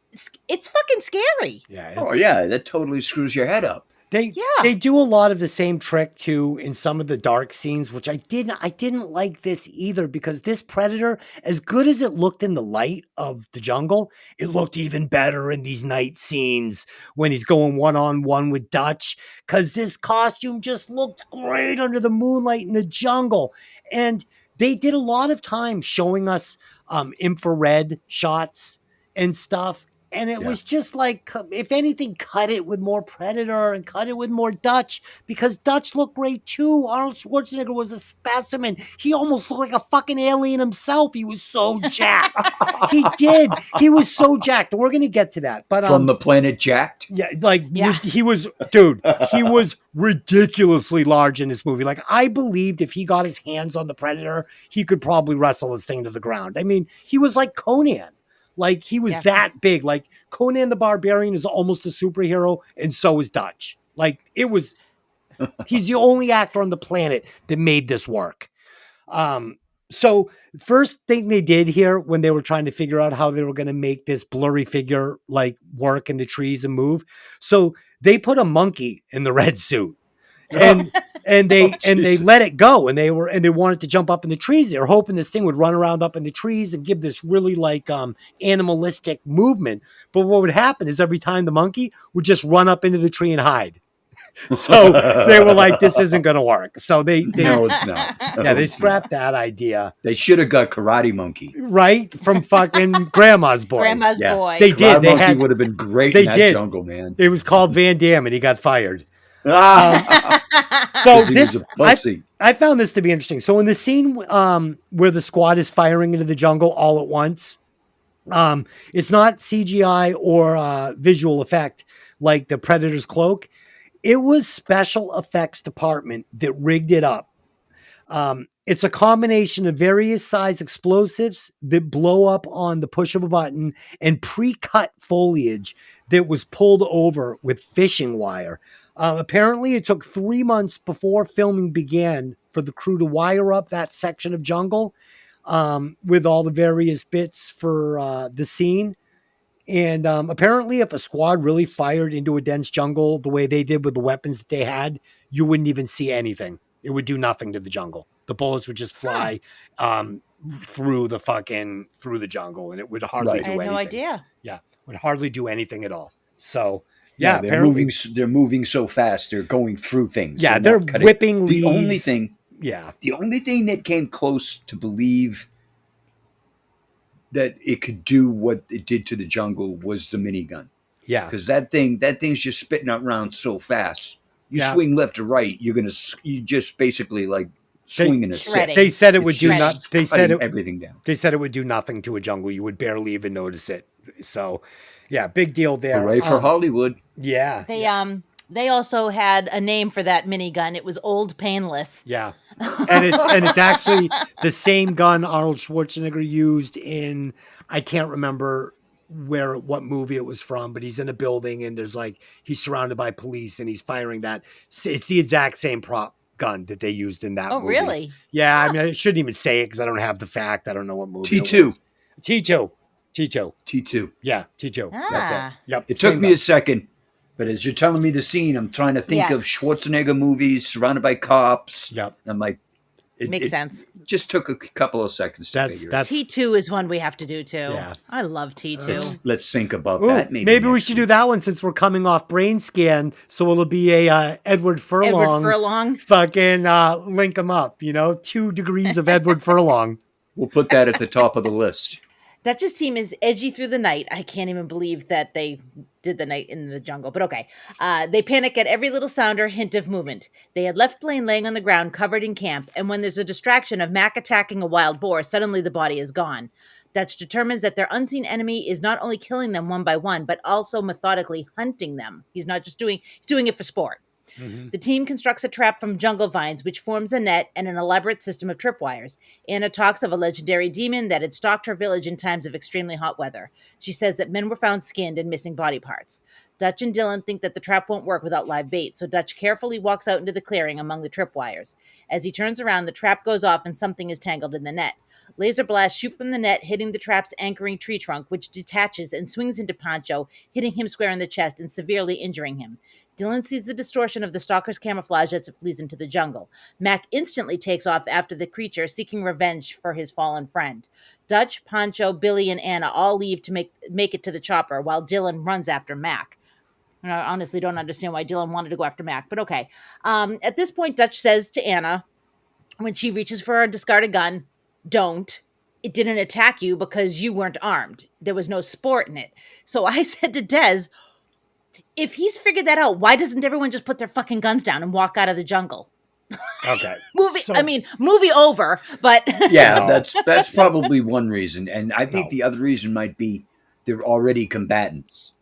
it's fucking scary. Yeah. Oh, it's- yeah, that totally screws your head up. Yeah. They do a lot of the same trick too in some of the dark scenes, which I didn't like this either, because this predator, as good as it looked in the light of the jungle, it looked even better in these night scenes when he's going one-on-one with Dutch, because this costume just looked great under the moonlight in the jungle. And they did a lot of time showing us infrared shots and stuff. And it Yeah. was just like, if anything, cut it with more Predator and cut it with more Dutch, because Dutch looked great too. Arnold Schwarzenegger was a specimen. He almost looked like a fucking alien himself. He was so jacked. He did. He was so jacked. We're going to get to that. But From the planet Jacked? yeah, like Yeah. he was, dude, he was ridiculously large in this movie. Like, I believed if he got his hands on the Predator, he could probably wrestle this thing to the ground. I mean, he was like Conan. Like, he was Yeah. that big. Like, Conan the Barbarian is almost a superhero, and so is Dutch. Like, he's the only actor on the planet that made this work. So first thing they did here when they were trying to figure out how they were going to make this blurry figure like work in the trees and move. So they put a monkey in the red suit and they Jesus. let it go and they wanted to jump up in the trees. They were hoping this thing would run around up in the trees and give this really like animalistic movement. But what would happen is every time the monkey would just run up into the tree and hide. So they were like, this isn't going to work. So they No, it's not. No, yeah, they it's not. scrapped that idea. They should have got Karate Monkey. Right? From fucking Grandma's Boy. Grandma's Yeah. boy. They did. Karate They Monkey had, would have been great they in that did. jungle, man. it was called Van Damme and he got fired. Ah, So 'cause he was this, a pussy. I found this to be interesting. So in the scene where the squad is firing into the jungle all at once, it's not CGI or visual effect like the Predator's cloak. It was special effects department that rigged it up. It's a combination of various size explosives that blow up on the push of a button and pre-cut foliage that was pulled over with fishing wire. Apparently, it took 3 months before filming began for the crew to wire up that section of jungle with all the various bits for the scene. And apparently, if a squad really fired into a dense jungle the way they did with the weapons that they had, you wouldn't even see anything. It would do nothing to the jungle. The bullets would just fly through the jungle, and it would hardly Right. I do had anything. no idea. Yeah, would hardly do anything at all. So Yeah, they're apparently, moving so fast. They're going through things. yeah, not they're cutting. whipping leaves. The only thing that came close to believe that it could do what it did to the jungle was the minigun, yeah, because that thing's just spitting out rounds so fast. You Yeah. swing left to right, you just basically like swinging a Shredding. set. They said it It's would do just not. They said cutting it. everything down. They said it would do nothing to a jungle. You would barely even notice it. So, yeah, big deal there. Hooray for Hollywood! Yeah, They also had a name for that minigun. It was Old Painless. yeah, and it's actually the same gun Arnold Schwarzenegger used in, I can't remember what movie it was from, but he's in a building and there's like he's surrounded by police and he's firing that. It's the exact same prop gun that they used in that. Oh, movie. really? Yeah, I mean I shouldn't even say it because I don't have the fact. I don't know what movie. it T2. was. T2. T2. Yeah, T2. That's Ah. it. Yep. It took Same me gun. a second, but as you're telling me the scene, I'm trying to think of Yes. Schwarzenegger movies surrounded by cops. Yep. I'm like, Makes sense. Just took a couple of seconds to figure it. That's T2 is one we have to do too. Yeah. I love T2. Let's think about Ooh, that. maybe we next should week. do that one since we're coming off Brain Scan. So it'll be a Edward Furlong. Edward Furlong. Fucking link them up. 2 degrees of Edward Furlong. We'll put that at the top of the list. Dutch's team is edgy through the night. I can't even believe that they did the night in the jungle, but okay. They panic at every little sound or hint of movement. They had left Blaine laying on the ground, covered in camp, and when there's a distraction of Mac attacking a wild boar, suddenly the body is gone. Dutch determines that their unseen enemy is not only killing them one by one, but also methodically hunting them. He's not just he's doing it for sport. The team constructs a trap from jungle vines, which forms a net and an elaborate system of tripwires. Anna talks of a legendary demon that had stalked her village in times of extremely hot weather. She says that men were found skinned and missing body parts. Dutch and Dylan think that the trap won't work without live bait, so Dutch carefully walks out into the clearing among the tripwires. As he turns around, the trap goes off and something is tangled in the net. Laser blasts shoot from the net, hitting the trap's anchoring tree trunk, which detaches and swings into Pancho, hitting him square in the chest and severely injuring him. Dylan sees the distortion of the stalker's camouflage as it flees into the jungle. Mac instantly takes off after the creature, seeking revenge for his fallen friend. Dutch, Pancho, Billy, and Anna all leave to make it to the chopper, while Dylan runs after Mac. And I honestly don't understand why Dylan wanted to go after Mac, but okay. At this point, Dutch says to Anna, when she reaches for a discarded gun, don't. It didn't attack you because you weren't armed. There was no sport in it. So I said to Dez, if he's figured that out, why doesn't everyone just put their fucking guns down and walk out of the jungle? Okay. Movie over, but Yeah, No. that's probably one reason. And I think No. the other reason might be they're already combatants.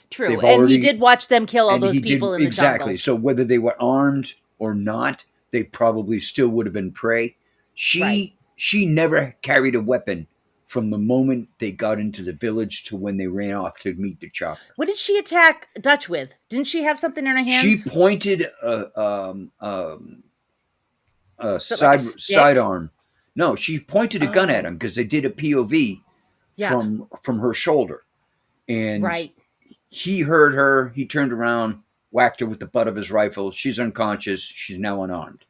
true. They've And he already- did watch them kill all And those he people did, in the exactly. jungle. So whether they were armed or not, they probably still would have been prey. Right. She never carried a weapon from the moment they got into the village to when they ran off to meet the chopper. What did she attack Dutch with? Didn't she have something in her hands? She pointed a So like a stick? sidearm. No, she pointed a gun at Oh. him because they did a POV Yeah. from her shoulder, and Right. he heard her. He turned around, whacked her with the butt of his rifle. She's unconscious. She's now unarmed.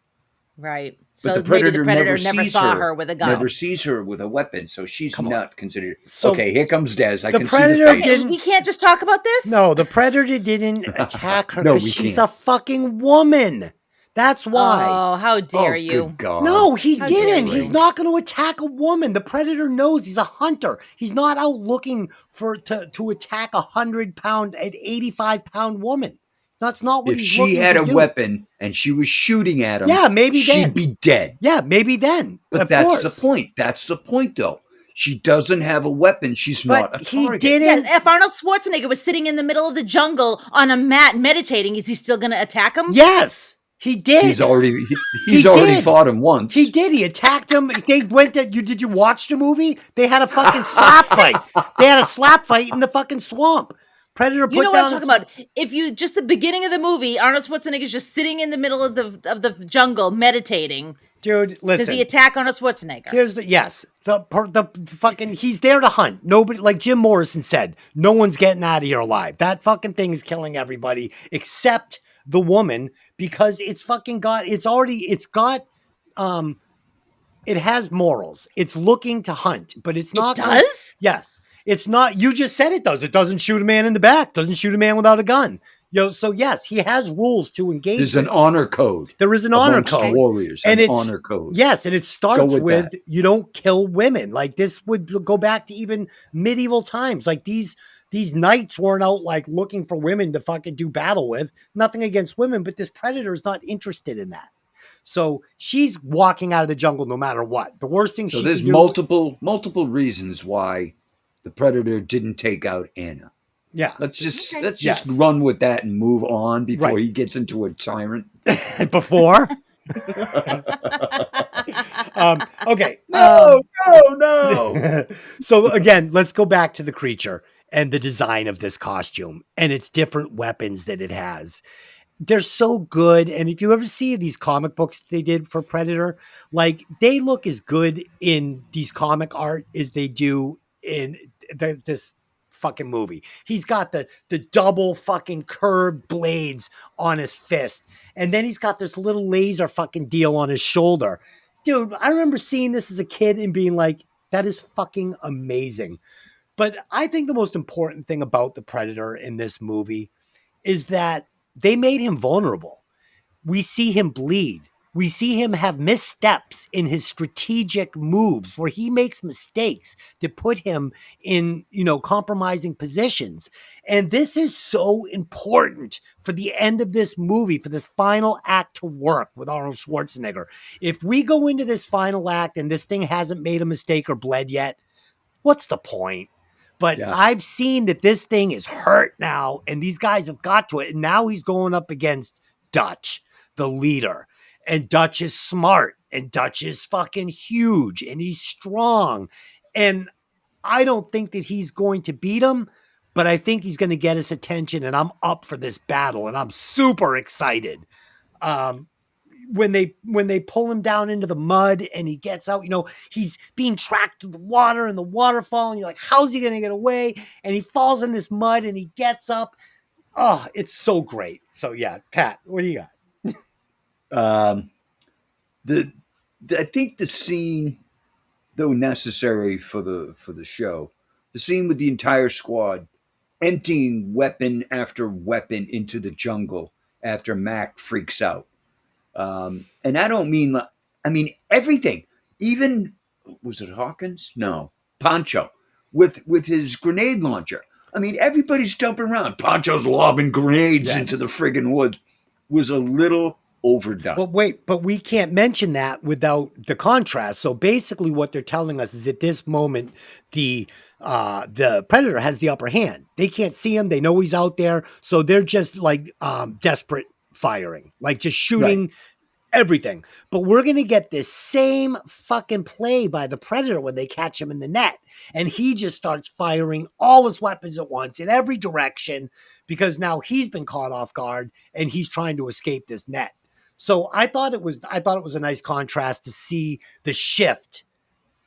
Right. But So the maybe predator the predator never never sees saw her, her with a gun. never sees her with a weapon, so she's Come on. not considered. So- Okay, here comes Des. I The can see Predator the face. didn't- We can't just talk about this? No, the predator didn't attack her No, because we she's can't. a fucking woman. That's why. Oh, how dare Oh, you? good God. No, he How dare didn't. you. He's not going to attack a woman. The predator knows he's a hunter. He's not out looking to attack 100-pound, an 85-pound woman. That's not what If he's she looking had to a do. weapon and she was shooting at him, Yeah, maybe she'd then. be dead. Yeah, maybe then. But Of that's course. the point. That's the point, though. She doesn't have a weapon. She's But not a he target. didn't. Yes, if Arnold Schwarzenegger was sitting in the middle of the jungle on a mat meditating, is he still going to attack him? Yes, he did. He's already He already did. fought him once. He did. He attacked him. They went to you. Did you watch the movie? They had a fucking slap fight. They had a slap fight in the fucking swamp. Predator put You know what down I'm talking about? If you just the beginning of the movie, Arnold Schwarzenegger's just sitting in the middle of the jungle meditating. Dude, Does listen. he attack Arnold Schwarzenegger? Here's the fucking he's there to hunt. Nobody, like Jim Morrison said, no one's getting out of here alive. That fucking thing is killing everybody except the woman because it has morals. It's looking to hunt, but it's not. It does? Yes. It's not, you just said it does. It doesn't shoot a man in the back, doesn't shoot a man without a gun. So yes, he has rules to engage. There's an with. honor code. There is an honor amongst code. warriors. And An it's- honor code. Yes, and it starts with with that. you don't kill women. Like this would go back to even medieval times. Like these knights weren't out like looking for women to fucking do battle with. Nothing against women, but this predator is not interested in that. So she's walking out of the jungle no matter what. The worst thing So she there's can do, multiple reasons why the predator didn't take out Anna. yeah. Let's just Okay. just Yes. run with that and move on before Right. he gets into a tyrant. Before. Okay. no. So again, let's go back to the creature and the design of this costume and its different weapons that it has. They're so good. And if you ever see these comic books they did for Predator, like they look as good in these comic art as they do in this fucking movie. He's got the double fucking curved blades on his fist. And then he's got this little laser fucking deal on his shoulder. Dude, I remember seeing this as a kid and being like, that is fucking amazing. But I think the most important thing about the Predator in this movie is that they made him vulnerable. We see him bleed. We see him have missteps in his strategic moves where he makes mistakes that put him in, compromising positions. And this is so important for the end of this movie, for this final act to work with Arnold Schwarzenegger. If we go into this final act and this thing hasn't made a mistake or bled yet, what's the point? But Yeah. I've seen that this thing is hurt now, and these guys have got to it. And now he's going up against Dutch, the leader. And Dutch is smart, and Dutch is fucking huge, and he's strong. And I don't think that he's going to beat him, but I think he's going to get his attention, and I'm up for this battle, and I'm super excited. When they pull him down into the mud and he gets out, he's being tracked to the water and the waterfall, and you're like, how's he going to get away? And he falls in this mud and he gets up. Oh, it's so great. So yeah, Pat, what do you got? I think the scene, though necessary for the show, the scene with the entire squad emptying weapon after weapon into the jungle after Mac freaks out. And I don't mean, I mean everything. Even, was it Hawkins? No, Pancho with his grenade launcher. I mean, everybody's jumping around. Pancho's lobbing grenades Yes. into the friggin' woods. Was a little overdone. But wait, but we can't mention that without the contrast. So basically what they're telling us is at this moment, the Predator has the upper hand. They can't see him. They know he's out there. So they're just like desperate firing, like just shooting everything. But we're going to get this same fucking play by the Predator when they catch him in the net. And he just starts firing all his weapons at once in every direction because now he's been caught off guard and he's trying to escape this net. So I thought it was a nice contrast to see the shift,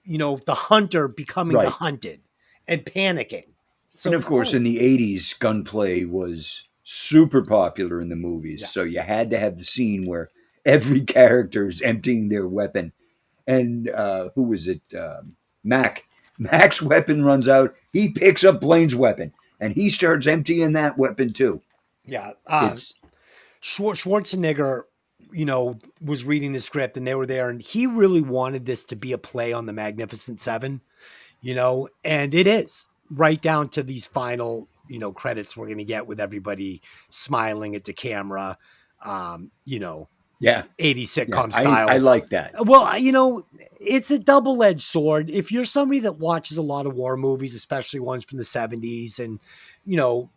the hunter becoming the Right. hunted and panicking. So And of it's course, cool. in the 80s, gunplay was super popular in the movies. Yeah. So you had to have the scene where every character is emptying their weapon. And who was it? Mac. Mac's weapon runs out. He picks up Blaine's weapon and he starts emptying that weapon too. Yeah. It's Schwarzenegger, was reading the script and they were there, and he really wanted this to be a play on the Magnificent Seven, and it is right down to these final, credits we're going to get with everybody smiling at the camera, um, you know, yeah. 80s Yeah. sitcom style. I like that. Well, it's a double-edged sword. If you're somebody that watches a lot of war movies, especially ones from the 70s and,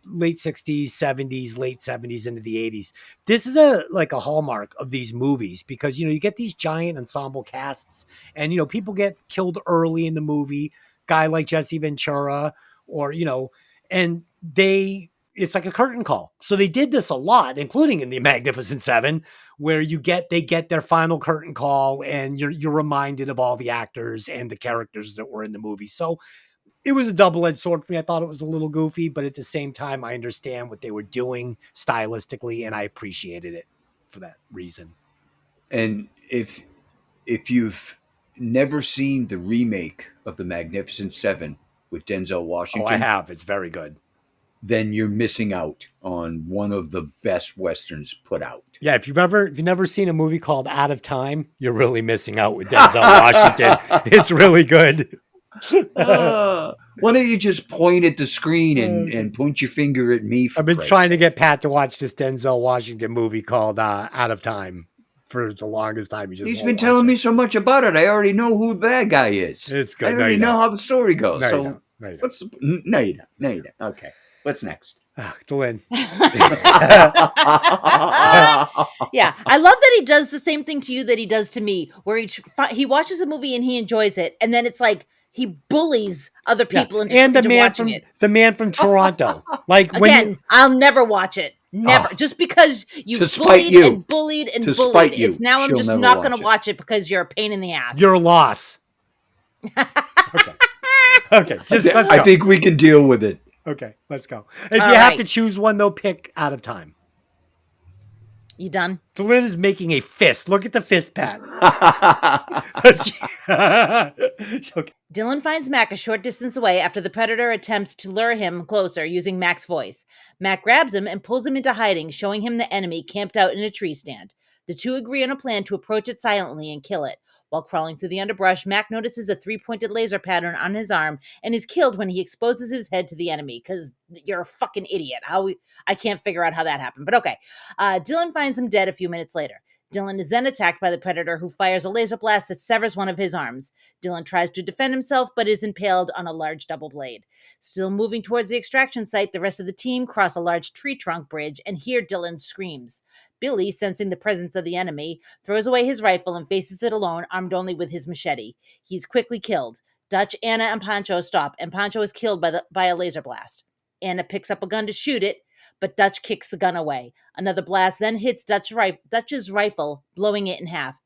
late 60s, 70s, late 70s into the 80s, this is a hallmark of these movies because, you get these giant ensemble casts and, people get killed early in the movie, guy like Jesse Ventura or, and it's like a curtain call. So they did this a lot, including in the Magnificent Seven, where they get their final curtain call and you're reminded of all the actors and the characters that were in the movie. So it was a double-edged sword for me. I thought it was a little goofy, but at the same time, I understand what they were doing stylistically, and I appreciated it for that reason. And if you've never seen the remake of the Magnificent Seven with Denzel Washington, Oh, I have. It's very good. Then you're missing out on one of the best westerns put out. Yeah, if you've never seen a movie called Out of Time, you're really missing out with Denzel Washington. It's really good. Why don't you just point at the screen and point your finger at me? I've been trying to get Pat to watch this Denzel Washington movie called Out of Time for the longest time. He's been telling me so much about it. I already know who the bad guy is. It's good. I already know how the story goes. No, so you don't. what's no, you don't. No, you don't. Okay. What's next? Glenn. Yeah, I love that he does the same thing to you that he does to me, where he watches a movie and he enjoys it, and then it's like he bullies other people into watching it. The man from Toronto. Like Again, I'll never watch it. Never. Just because you bullied and bullied and bullied. It's now I'm just not going to watch it because you're a pain in the ass. You're a loss. Okay. Let's go. I think we can deal with it. Okay, let's go. If you have to choose one, though, pick Out of Time. You done? Lynn is making a fist. Look at the fist, Pat. Okay. Dylan finds Mac a short distance away after the predator attempts to lure him closer using Mac's voice. Mac grabs him and pulls him into hiding, showing him the enemy camped out in a tree stand. The two agree on a plan to approach it silently and kill it. While crawling through the underbrush, Mac notices a 3-pointed laser pattern on his arm and is killed when he exposes his head to the enemy, because you're a fucking idiot. I can't figure out how that happened, but okay. Dylan finds him dead a few minutes later. Dylan is then attacked by the predator, who fires a laser blast that severs one of his arms. Dylan tries to defend himself, but is impaled on a large double blade. Still moving towards the extraction site, the rest of the team cross a large tree trunk bridge and hear Dylan screams. Billy, sensing the presence of the enemy, throws away his rifle and faces it alone, armed only with his machete. He's quickly killed. Dutch, Anna, and Pancho stop, and Pancho is killed by a laser blast. Anna picks up a gun to shoot it, but Dutch kicks the gun away. Another blast then hits Dutch's rifle, blowing it in half.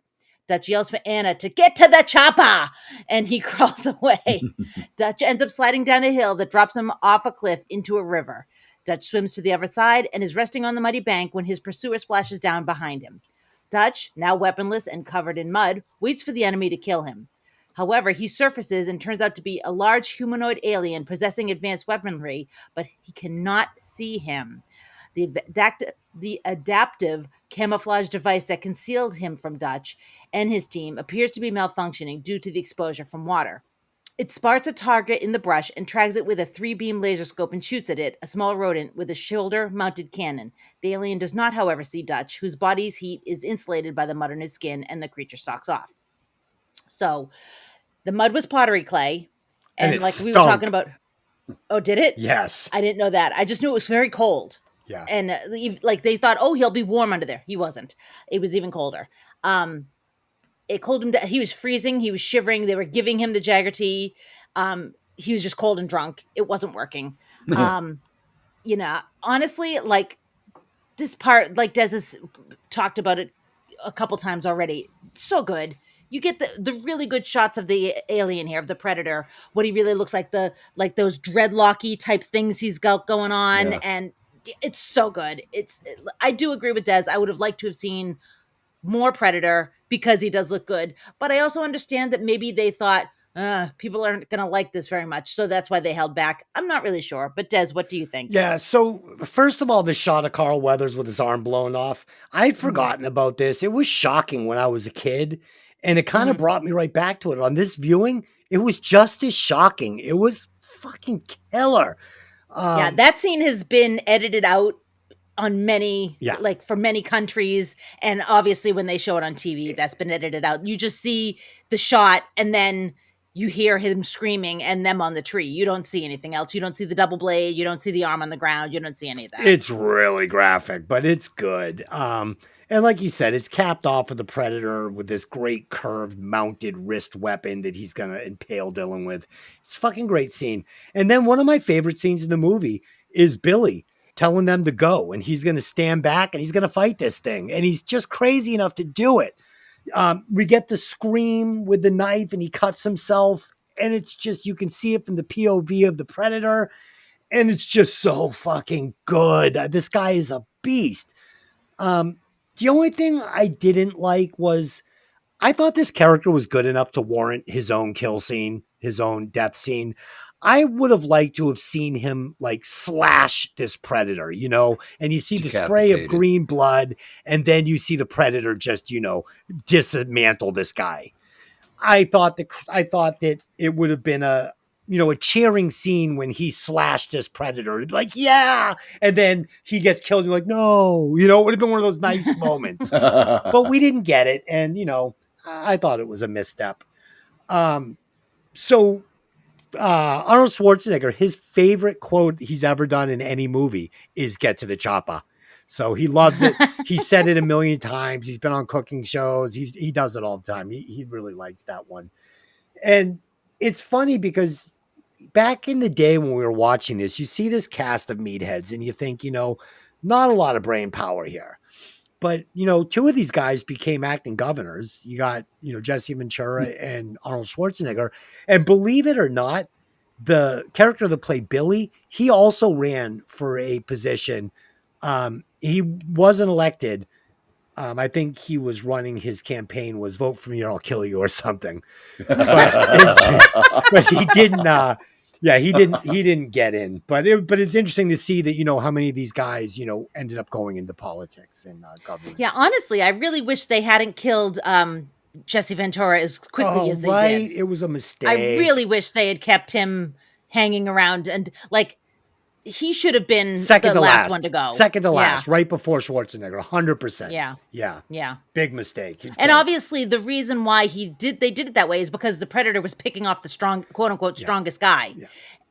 Dutch yells for Anna to get to the chopper, and he crawls away. Dutch ends up sliding down a hill that drops him off a cliff into a river. Dutch swims to the other side and is resting on the muddy bank when his pursuer splashes down behind him. Dutch, now weaponless and covered in mud, waits for the enemy to kill him. However, he surfaces and turns out to be a large humanoid alien possessing advanced weaponry, but he cannot see him. The adaptive camouflage device that concealed him from Dutch and his team appears to be malfunctioning due to the exposure from water. It spots a target in the brush and tracks it with a 3-beam laser scope and shoots at it, a small rodent with a shoulder-mounted cannon. The alien does not, however, see Dutch, whose body's heat is insulated by the mud on his skin, and the creature stalks off. So, the mud was pottery clay, and like we were talking about... Oh, did it? Yes. I didn't know that. I just knew it was very cold. Yeah. And they thought, oh, he'll be warm under there. He wasn't. It was even colder. It cold him down. He was freezing. He was shivering. They were giving him the Jagger tea. He was just cold and drunk. It wasn't working. Honestly, like this part, like Des has talked about it a couple times already. So good. You get the really good shots of the alien here, of the predator, what he really looks like, the like those dreadlocky type things he's got going on, Yeah. and it's so good. I do agree with Des. I would have liked to have seen more Predator because he does look good. But I also understand that maybe they thought, people aren't going to like this very much. So that's why they held back. I'm not really sure. But Des, what do you think? Yeah, so first of all, the shot of Carl Weathers with his arm blown off, I'd forgotten about this. It was shocking when I was a kid, and it kind of brought me right back to it. On this viewing, it was just as shocking. It was fucking killer. Yeah, that scene has been edited out on many, Yeah. like for many countries. And obviously, when they show it on TV, that's been edited out. You just see the shot and then you hear him screaming and them on the tree. You don't see anything else. You don't see the double blade. You don't see the arm on the ground. You don't see any of that. It's really graphic, but it's good. And like you said, it's capped off with the Predator with this great curved mounted wrist weapon that he's going to impale Dylan with. It's a fucking great scene. And then one of my favorite scenes in the movie is Billy telling them to go, and he's going to stand back and he's going to fight this thing. And he's just crazy enough to do it. We get the scream with the knife and he cuts himself. And it's just, you can see it from the POV of the Predator. And it's just so fucking good. This guy is a beast. The only thing I didn't like was I thought this character was good enough to warrant his own kill scene, his own death scene. I would have liked to have seen him like slash this predator, and you see the spray of Decapitated. green blood, and then you see the predator just, dismantle this guy. I thought that it would have been a cheering scene when he slashed this predator. Like, yeah. And then he gets killed. You're like, no, it would have been one of those nice moments, but we didn't get it. And, I thought it was a misstep. So Arnold Schwarzenegger, his favorite quote he's ever done in any movie is "Get to the chopper." So he loves it. He said it a million times. He's been on cooking shows. He does it all the time. He really likes that one. And it's funny because back in the day when we were watching this, you see this cast of meatheads and you think, not a lot of brain power here. But, two of these guys became acting governors. You got, Jesse Ventura and Arnold Schwarzenegger. And believe it or not, the character that played Billy, he also ran for a position. He wasn't elected. I think he was running, his campaign was "Vote for me or I'll kill you" or something. But he didn't. He didn't get in. But it's interesting to see that how many of these guys ended up going into politics and government. Yeah, honestly, I really wish they hadn't killed Jesse Ventura as quickly as they did. It was a mistake. I really wish they had kept him hanging around, and he should have been the last one to go. Second to last, right before Schwarzenegger, 100%. Yeah. Big mistake. And obviously, the reason why they did it that way is because the Predator was picking off the quote unquote strongest guy. Yeah.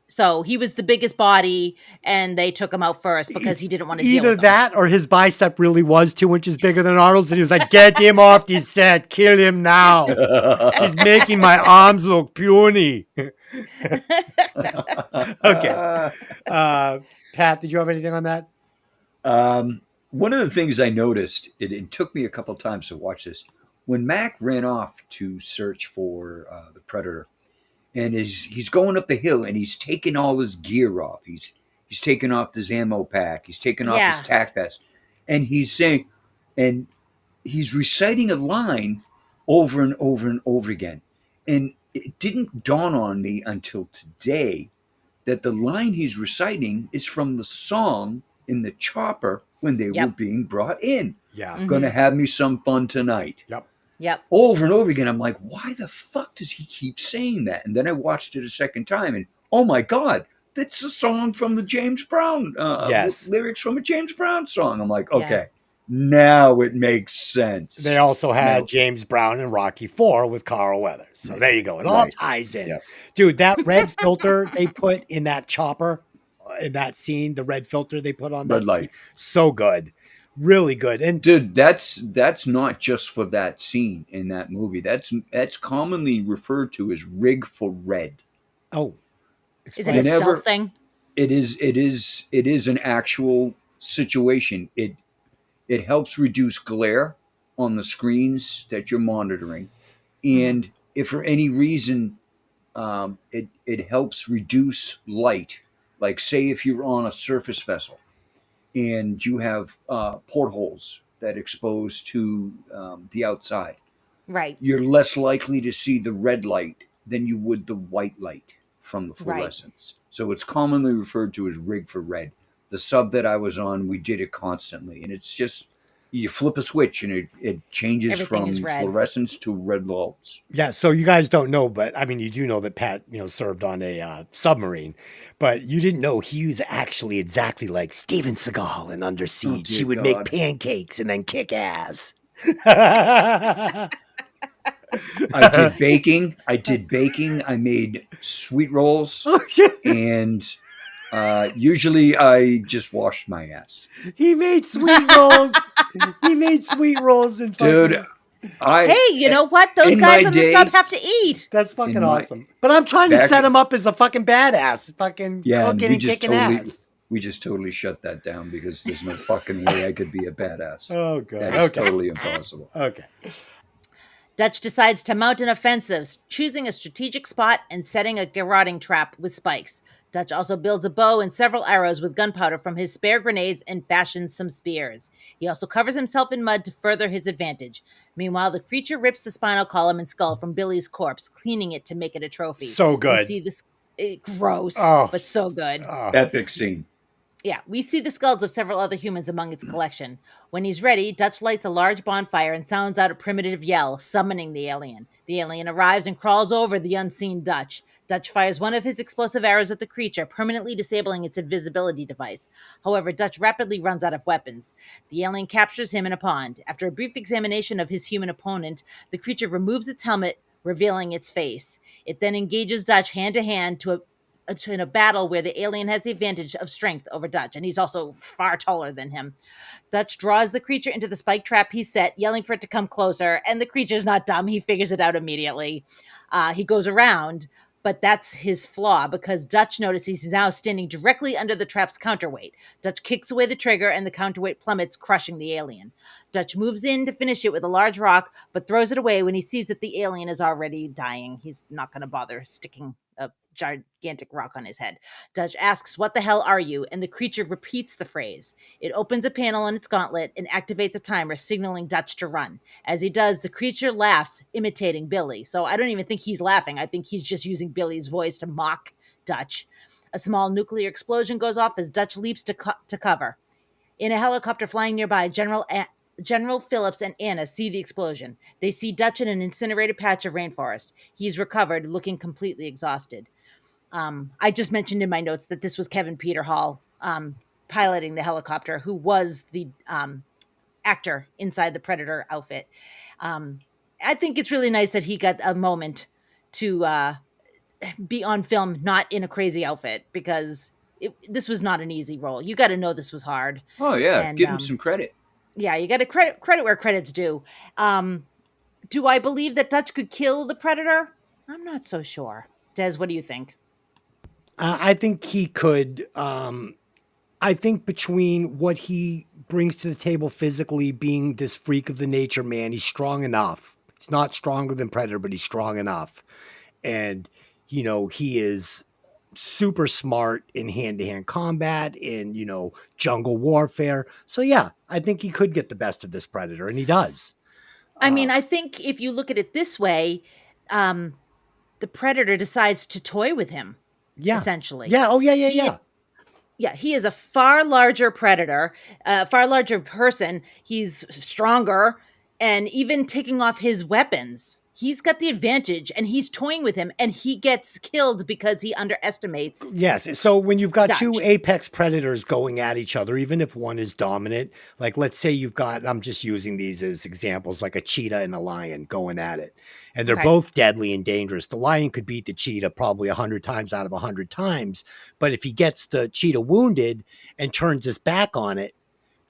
So he was the biggest body, and they took him out first because he didn't want to deal with either that or his bicep really was 2 inches bigger than Arnold's, and he was like, "Get him off the set, kill him now. He's making my arms look puny." Okay. Pat, did you have anything on that? One of the things I noticed, it took me a couple times to watch this, when Mac ran off to search for the Predator, and he's going up the hill and he's taking all his gear off. He's taking off his ammo pack. He's taking off his tack vest, and he's saying, and he's reciting a line over and over and over again. And it didn't dawn on me until today that the line he's reciting is from the song in the chopper when they were being brought in. Yeah. Mm-hmm. Gonna have me some fun tonight. Yep. Over and over again, I'm like, why the fuck does he keep saying that? And then I watched it a second time, and oh my God, that's a song from the James Brown. Lyrics from a James Brown song. I'm like, okay, now it makes sense. They also had James Brown and Rocky IV with Carl Weathers. So there you go. It all ties in. Yep. Dude, that red filter they put in that chopper, in that scene, the red filter they put on that red light. Scene, so good. Really good. And dude, that's not just for that scene in that movie. That's commonly referred to as rig for red. Oh. Is it a stealth thing? It is an actual situation. It helps reduce glare on the screens that you're monitoring. And if for any reason it helps reduce light, like say if you're on a surface vessel and you have portholes that expose to the outside, Right. you're less likely to see the red light than you would the white light from the fluorescence. So it's commonly referred to as rig for red. The sub that I was on, we did it constantly, and it's just you flip a switch and it changes Everything from is red. fluorescence to red bulbs. Yeah, so you guys don't know, but I mean, you do know that Pat, served on a submarine, but you didn't know he was actually exactly like Steven Seagal in Under Siege. dear He would God. make pancakes and then kick ass. I I did baking. I made sweet rolls, Oh, shit. and usually I just washed my ass. He made sweet rolls. He made sweet rolls and Dude, Hey, you know what? Those in guys my on the day- sub have to eat. That's fucking in my- awesome. But I'm trying to back- set him up as a fucking badass, fucking Yeah, cooking we and just kicking ass. we just totally shut that down because there's no fucking way I could be a badass. Oh god. That is Okay. totally impossible. Okay. Dutch decides to mount an offensive, choosing a strategic spot and setting a garroting trap with spikes. Dutch also builds a bow and several arrows with gunpowder from his spare grenades and fashions some spears. He also covers himself in mud to further his advantage. Meanwhile, the creature rips the spinal column and skull from Billy's corpse, cleaning it to make it a trophy. So We good. see this gross, Oh. but so good. Oh. Epic scene. Yeah, we see the skulls of several other humans among its collection. When he's ready, Dutch lights a large bonfire and sounds out a primitive yell, summoning the alien. The alien arrives and crawls over the unseen Dutch. Dutch fires one of his explosive arrows at the creature, permanently disabling its invisibility device. However, Dutch rapidly runs out of weapons. The alien captures him in a pond. After a brief examination of his human opponent, the creature removes its helmet, revealing its face. It then engages Dutch hand-to-hand in a battle where the alien has the advantage of strength over Dutch, and he's also far taller than him. Dutch draws the creature into the spike trap he set, yelling for it to come closer, and the creature's not dumb. He figures it out immediately. He goes around, but that's his flaw because Dutch notices he's now standing directly under the trap's counterweight. Dutch kicks away the trigger, and the counterweight plummets, crushing the alien. Dutch moves in to finish it with a large rock, but throws it away when he sees that the alien is already dying. He's not going to bother sticking a gigantic rock on his head. Dutch asks, "What the hell are you?" And the creature repeats the phrase. It opens a panel on its gauntlet and activates a timer, signaling Dutch to run. As he does, the creature laughs, imitating Billy. So I don't even think he's laughing. I think he's just using Billy's voice to mock Dutch. A small nuclear explosion goes off as Dutch leaps to cover. In a helicopter flying nearby, General Phillips and Anna see the explosion. They see Dutch in an incinerated patch of rainforest. He's recovered, looking completely exhausted. I just mentioned in my notes that this was Kevin Peter Hall piloting the helicopter, who was the actor inside the Predator outfit. I think it's really nice that he got a moment to be on film, not in a crazy outfit, because this was not an easy role. You got to know this was hard. Oh yeah, And, give him some credit. Yeah, you got to credit where credit's due. Do I believe that Dutch could kill the Predator? I'm not so sure. Des, what do you think? I think he could. I think between what he brings to the table physically, being this freak of the nature man, he's strong enough. He's not stronger than Predator, but he's strong enough. And, he is super smart in hand-to-hand combat, in, jungle warfare. So, yeah, I think he could get the best of this Predator, and he does. I mean, I think if you look at it this way, the Predator decides to toy with him. Yeah. Essentially. Yeah. Oh, yeah. Yeah, he is a far larger predator, far larger person. He's stronger, and even taking off his weapons, he's got the advantage, and he's toying with him, and he gets killed because he underestimates. Yes. So when you've got Dutch. two apex predators going at each other, even if one is dominant, like let's say you've got, I'm just using these as examples, like a cheetah and a lion going at it. And they're Okay. both deadly and dangerous. The lion could beat the cheetah probably 100 times out of 100 times. But if he gets the cheetah wounded and turns his back on it,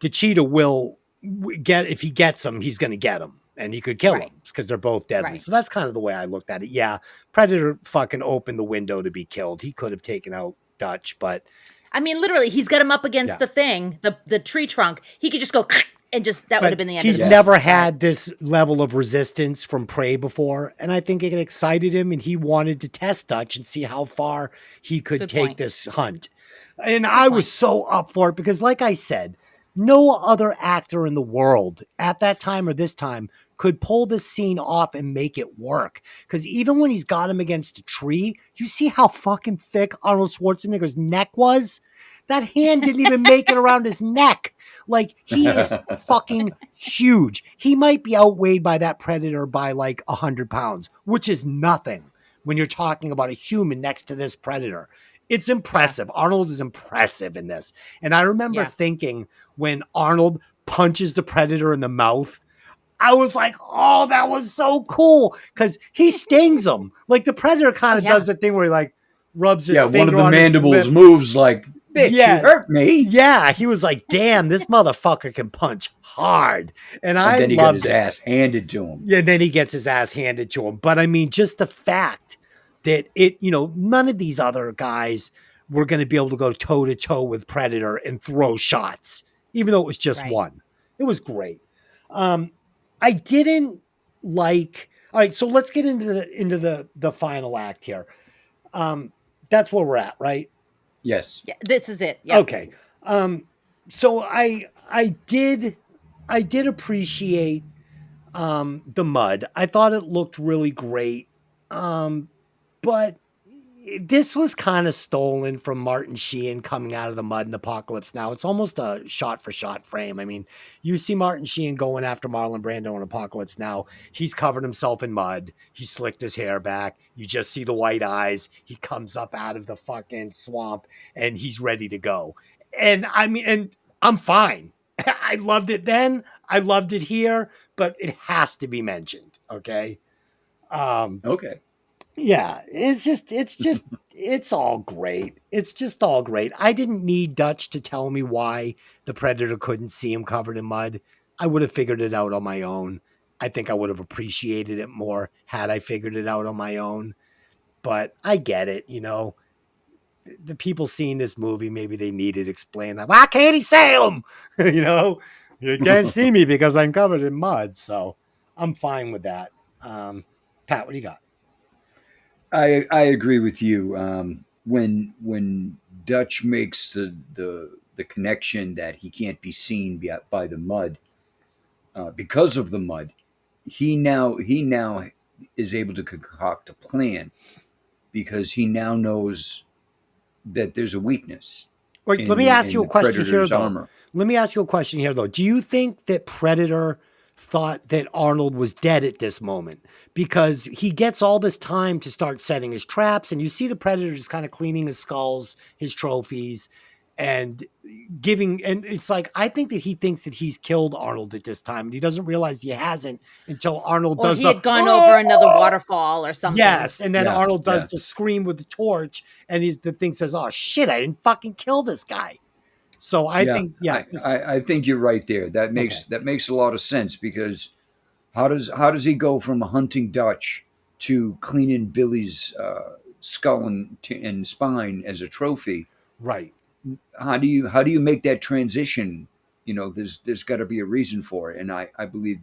the cheetah will if he gets him, he's going to get him. And he could kill Right. him because they're both deadly. Right. So that's kind of the way I looked at it. Yeah, Predator fucking opened the window to be killed. He could have taken out Dutch, but I mean, literally, he's got him up against Yeah. the thing, the tree trunk. He could just go And just that would have been the end he's of the never movie. had this level of resistance from prey before, and I think it excited him, and he wanted to test Dutch and see how far he could Good take point. this hunt. And I was point. so up for it because, like I said, no other actor in the world at that time or this time could pull this scene off and make it work. Because even when he's got him against a tree, you see how fucking thick Arnold Schwarzenegger's neck was? That hand didn't even make it around his neck. Like, he is fucking huge. He might be outweighed by that predator by like 100 pounds, which is nothing when you're talking about a human next to this predator. It's impressive. Arnold is impressive in this. And I remember thinking when Arnold punches the predator in the mouth, I was like, oh, that was so cool. Because he stings him. Like, the predator kind of does the thing where he like rubs his finger one of the on his mandibles lip. moves like, bitch, you hurt me. Yeah, he was like, damn, this motherfucker can punch hard. And I then he loved got his it. ass handed to him. Yeah, then he gets his ass handed to him. But I mean, just the fact that it, none of these other guys were going to be able to go toe to toe with Predator and throw shots, even though it was just one. It was great. I didn't like. All right, so let's get into the final act here. That's where we're at, right? Yes. Yeah, this is it. Yeah. Okay. So I did appreciate the mud. I thought it looked really great. But this was kind of stolen from Martin Sheen coming out of the mud in Apocalypse Now. It's almost a shot for shot frame. I mean, you see Martin Sheen going after Marlon Brando in Apocalypse Now. He's covered himself in mud. He slicked his hair back. You just see the white eyes. He comes up out of the fucking swamp and he's ready to go. And I mean, and I'm fine. I loved it then. I loved it here, but it has to be mentioned. Okay. Okay. Yeah, it's all great. It's just all great. I didn't need Dutch to tell me why the predator couldn't see him covered in mud. I would have figured it out on my own. I think I would have appreciated it more had I figured it out on my own. But I get it, The people seeing this movie, maybe they needed explain that. Why can't he see him? You can't see me because I'm covered in mud. So I'm fine with that. Pat, what do you got? I agree with you. When Dutch makes the connection that he can't be seen by the mud, because of the mud, he now is able to concoct a plan because he now knows that there's a weakness. Wait, let me ask you a question here, though. Armor. Let me ask you a question here, though. Do you think that Predator thought that Arnold was dead at this moment? Because he gets all this time to start setting his traps, and you see the Predator just kind of cleaning his skulls, his trophies, and and it's like, I think that he thinks that he's killed Arnold at this time, and he doesn't realize he hasn't until Arnold does he had gone over another waterfall or something. Yes, and then Arnold does the scream with the torch, and the thing says, "Oh shit, I didn't fucking kill this guy." So I think, I think you're right there. That makes a lot of sense because how does he go from hunting Dutch to cleaning Billy's skull and spine as a trophy? Right. How do you make that transition? There's got to be a reason for it, and I believe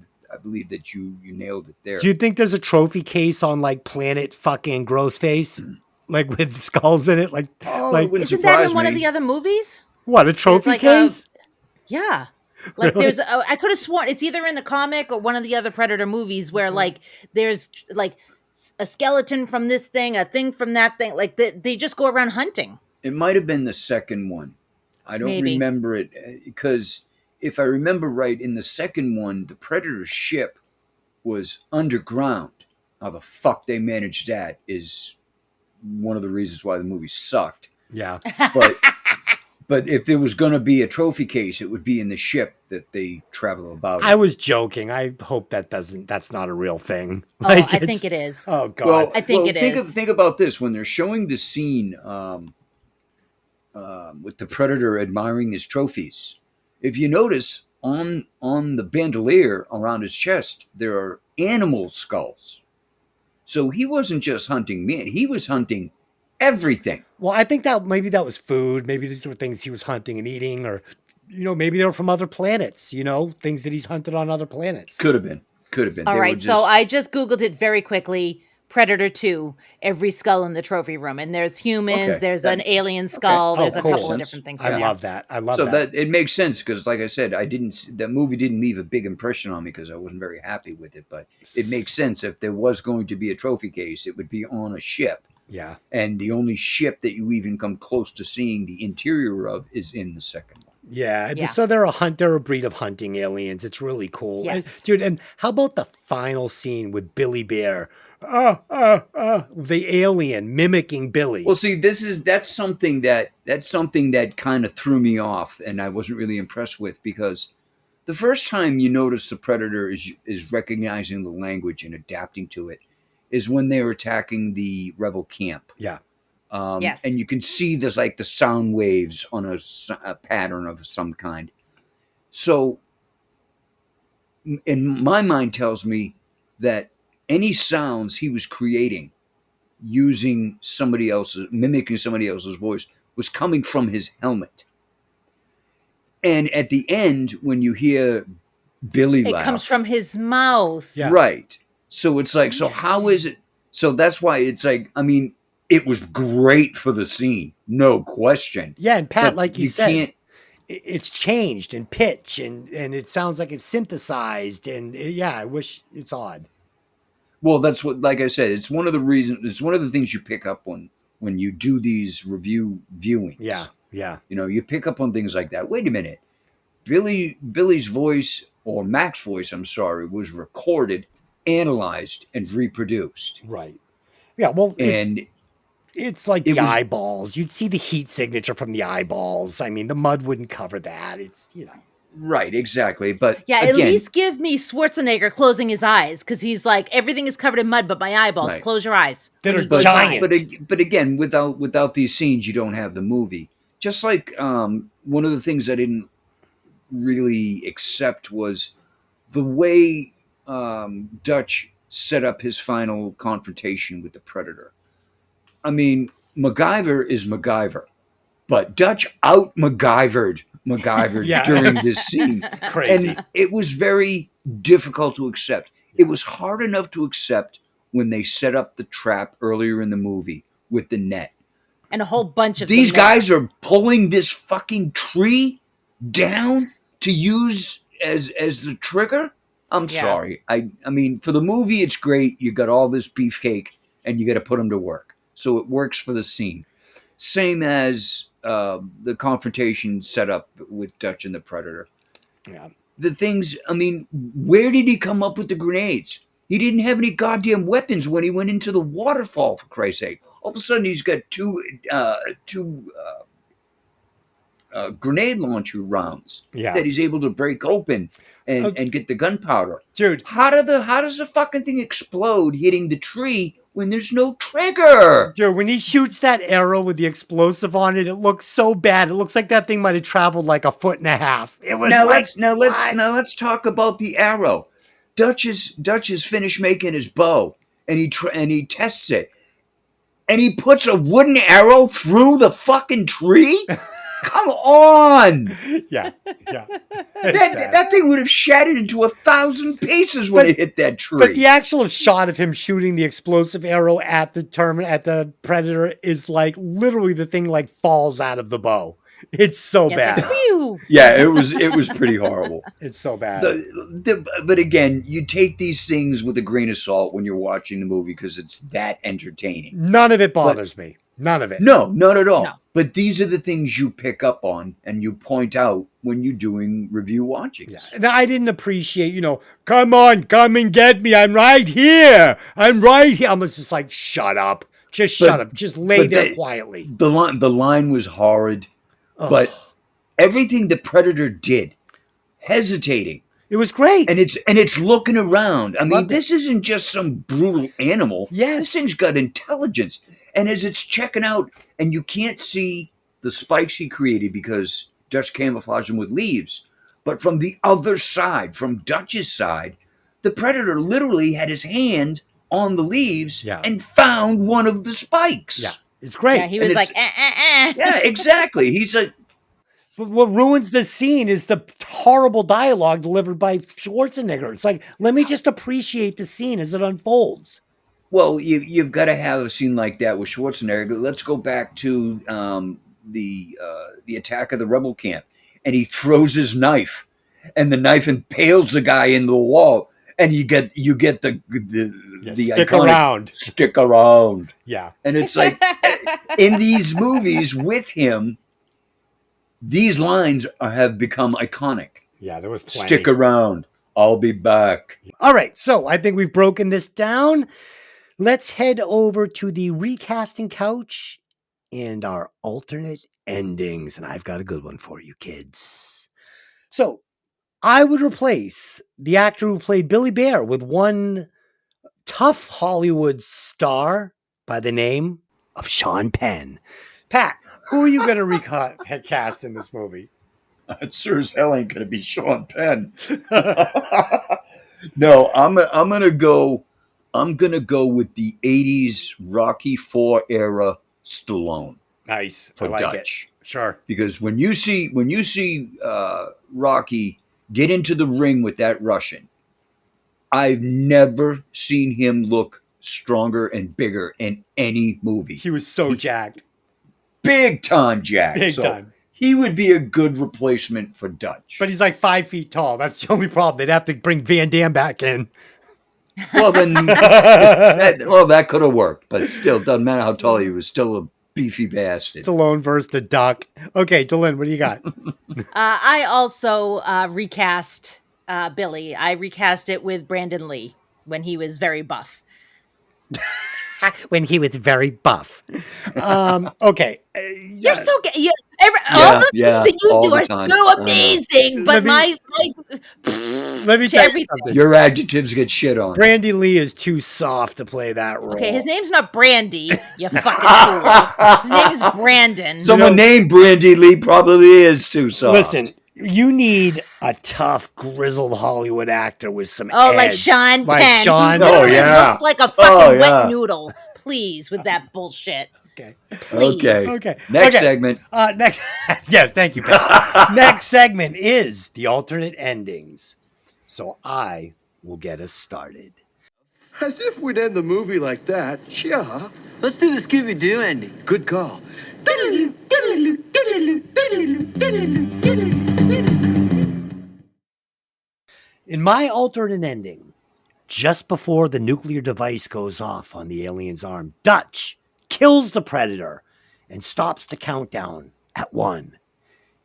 that you nailed it there. Do you think there's a trophy case on like Planet fucking Grossface, like with skulls in it? Like, isn't that in one of the other movies? What, a trophy case? Yeah. Like really? I could have sworn it's either in the comic or one of the other Predator movies where like there's like a skeleton from this thing, a thing from that thing. Like they just go around hunting. It might have been the second one. I don't remember it because if I remember right, in the second one, the Predator ship was underground. How the fuck they managed that is one of the reasons why the movie sucked. Yeah. But if there was going to be a trophy case, it would be in the ship that they travel about. I was joking. I hope that's not a real thing. I think it is. Oh, God. Well, I think it is. Think about this. When they're showing the scene with the Predator admiring his trophies, if you notice on the bandolier around his chest, there are animal skulls. So he wasn't just hunting men. He was hunting everything. Well, I think that maybe that was food. Maybe these were things he was hunting and eating, or maybe they're from other planets, things that he's hunted on other planets. Could have been. All right, so I just Googled it very quickly. Predator 2, every skull in the trophy room. And there's humans, there's an alien skull, there's a couple of different things. I love that. So that it makes sense because, like I said, that movie didn't leave a big impression on me because I wasn't very happy with it. But it makes sense if there was going to be a trophy case, it would be on a ship. Yeah. And the only ship that you even come close to seeing the interior of is in the second one. Yeah. So they're a breed of hunting aliens. It's really cool. Yes. Dude, and how about the final scene with Billy Bear? The alien mimicking Billy. Well, see, that's something that kind of threw me off, and I wasn't really impressed with because the first time you notice the Predator is recognizing the language and adapting to it is when they're attacking the rebel camp. Yeah. Yes. And you can see there's like the sound waves on a pattern of some kind. So, in my mind, tells me that any sounds he was creating mimicking somebody else's voice was coming from his helmet. And at the end, when you hear Billy laugh, it comes from his mouth. Yeah. Right. So it's like, so how is it? So that's why it's like, I mean, it was great for the scene, no question. Yeah, and Pat, But like you said, can't. it's changed in pitch and it sounds like it's synthesized and I wish it's odd. Well, that's what, like I said, it's one of the things you pick up on when you do these review viewings. Yeah. You pick up on things like that. Wait a minute. Billy's voice, or Mac's voice, I'm sorry, was recorded, analyzed, and reproduced. Right. Yeah, well, And it's like the eyeballs. You'd see the heat signature from the eyeballs. I mean, the mud wouldn't cover that. It's, Right, exactly. But at again, least give me Schwarzenegger closing his eyes because he's like, everything is covered in mud, but my eyeballs. Right. Close your eyes. They're giant. giant. But again, without these scenes, you don't have the movie. Just like one of the things I didn't really accept was the way Dutch set up his final confrontation with the Predator. I mean, MacGyver is MacGyver, but Dutch out MacGyvered during this scene. It's crazy. And it was very difficult to accept. It was hard enough to accept when they set up the trap earlier in the movie with the net. And a whole bunch of these guys are pulling this fucking tree down to use as the trigger. I'm sorry. I mean, for the movie, it's great. You got all this beefcake, and you got to put them to work, so it works for the scene. Same as the confrontation set up with Dutch and the Predator. Yeah. The things. I mean, where did he come up with the grenades? He didn't have any goddamn weapons when he went into the waterfall. For Christ's sake! All of a sudden, he's got two grenade launcher rounds that he's able to break open and get the gunpowder. Dude, how does the fucking thing explode hitting the tree when there's no trigger? Dude, when he shoots that arrow with the explosive on it, it looks so bad. It looks like that thing might have traveled like 1.5 feet. It was let's talk about the arrow. Dutch is finished making his bow, and he tests it. And he puts a wooden arrow through the fucking tree? Come on! Yeah. That thing would have shattered into 1,000 pieces when it hit that tree. But the actual shot of him shooting the explosive arrow at the Predator is like literally the thing like falls out of the bow. It's so bad. Yeah, it was pretty horrible. It's so bad. But again, you take these things with a grain of salt when you're watching the movie because it's that entertaining. None of it bothers me. None of it. No, not at all. No. But these are the things you pick up on and you point out when you're doing review watchings. Yeah. And I didn't appreciate, come on, come and get me. I'm right here. I was just like, shut up. Shut up. Just lay there quietly. The line was horrid. But everything the Predator did, hesitating. It was great. And it's looking around. I mean, this isn't just some brutal animal. Yes. This thing's got intelligence. And as it's checking out, and you can't see the spikes he created because Dutch camouflaged them with leaves. But from the other side, from Dutch's side, the Predator literally had his hand on the leaves and found one of the spikes. Yeah. It's great. Yeah, he was like, Yeah, exactly. He's like, What ruins the scene is the horrible dialogue delivered by Schwarzenegger. It's like, let me just appreciate the scene as it unfolds. Well, you've got to have a scene like that with Schwarzenegger. Let's go back to the attack of the rebel camp, and he throws his knife, and the knife impales the guy in the wall, and you get the Stick iconic, around. stick around, Yeah. and it's like in these movies with him, these lines have become iconic. Yeah, there was plenty. Stick around, I'll be back. All right, so I think we've broken this down. Let's head over to the recasting couch and our alternate endings. And I've got a good one for you, kids. So I would replace the actor who played Billy Bear with one tough Hollywood star by the name of Sean Penn. Pat, who are you going to recast in this movie? It sure as hell ain't gonna be Sean Penn. No, I'm gonna go. I'm gonna go with the '80s Rocky IV era Stallone Nice. for I like Dutch. it. Sure. Because when you see Rocky get into the ring with that Russian, I've never seen him look stronger and bigger in any movie. He was so jacked. Big time Jack. Big So time. he would be a good replacement for Dutch. But he's like 5 feet tall. That's the only problem. They'd have to bring Van Damme back in. Well, then, that could have worked, but it still doesn't matter how tall he was. Still a beefy bastard. Stallone versus the Duck. Okay, Dylan, what do you got? I also recast Billy. I recast it with Brandon Lee when he was very buff. When he was very buff. Okay. You're so good. All the yeah, things that you all do the are time. so amazing. But Let me to tell you everything. something. Your adjectives get shit on. Brandy Lee is too soft to play that role. Okay, his name's not Brandy, you fucking fool. His name is Brandon. Someone named Brandy Lee probably is too soft. Listen, you need a tough, grizzled Hollywood actor with some edge. like Sean Like Penn. Sean- Who literally Oh, yeah. looks like a fucking Oh, yeah. wet noodle. Please, with that bullshit. Okay. Please. Okay. Okay. Next Okay. segment. Next. Yes, thank you, Pat. Next segment is the alternate endings. So I will get us started. As if we'd end the movie like that. Yeah. Let's do the Scooby-Doo ending. Good call. In my alternate ending, just before the nuclear device goes off on the alien's arm, Dutch kills the Predator and stops the countdown at 1.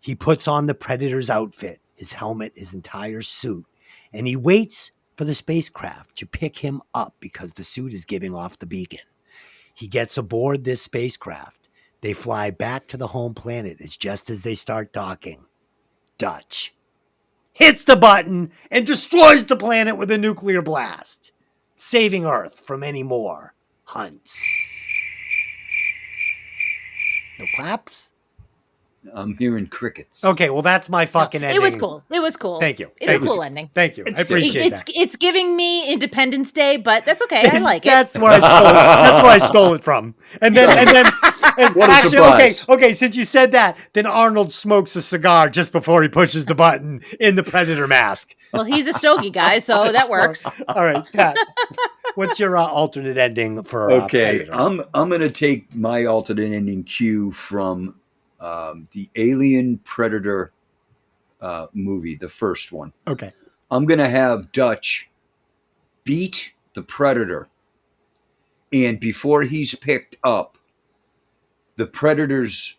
He puts on the Predator's outfit, his helmet, his entire suit, and he waits for the spacecraft to pick him up because the suit is giving off the beacon. He gets aboard this spacecraft. They fly back to the home planet. It's just as they start docking. Dutch hits the button and destroys the planet with a nuclear blast, saving Earth from any more hunts. No claps? I'm hearing crickets. Okay, well, that's my fucking ending. It was cool. It was cool. Thank you. It's Thank a you. cool ending. Thank you. I appreciate that. It's giving me Independence Day, but that's okay. I like it. That's where I stole it. That's where I stole it from. And What a actually, surprise. okay. Since you said that, then Arnold smokes a cigar just before he pushes the button in the Predator mask. Well, he's a stogie guy, so that works. All right, Pat. What's your alternate ending for Okay, Predator? I'm going to take my alternate ending cue from the Alien Predator movie, the first one. Okay. I'm going to have Dutch beat the Predator, and before he's picked up, the Predator's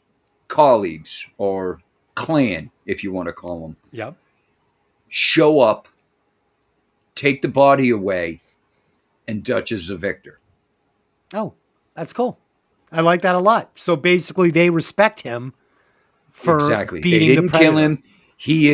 colleagues, or clan, if you want to call them, Yep. show up, take the body away, and Dutch is the victor. Oh, that's cool. I like that a lot. So basically, they respect him for Exactly. They beating the didn't Predator. kill him. He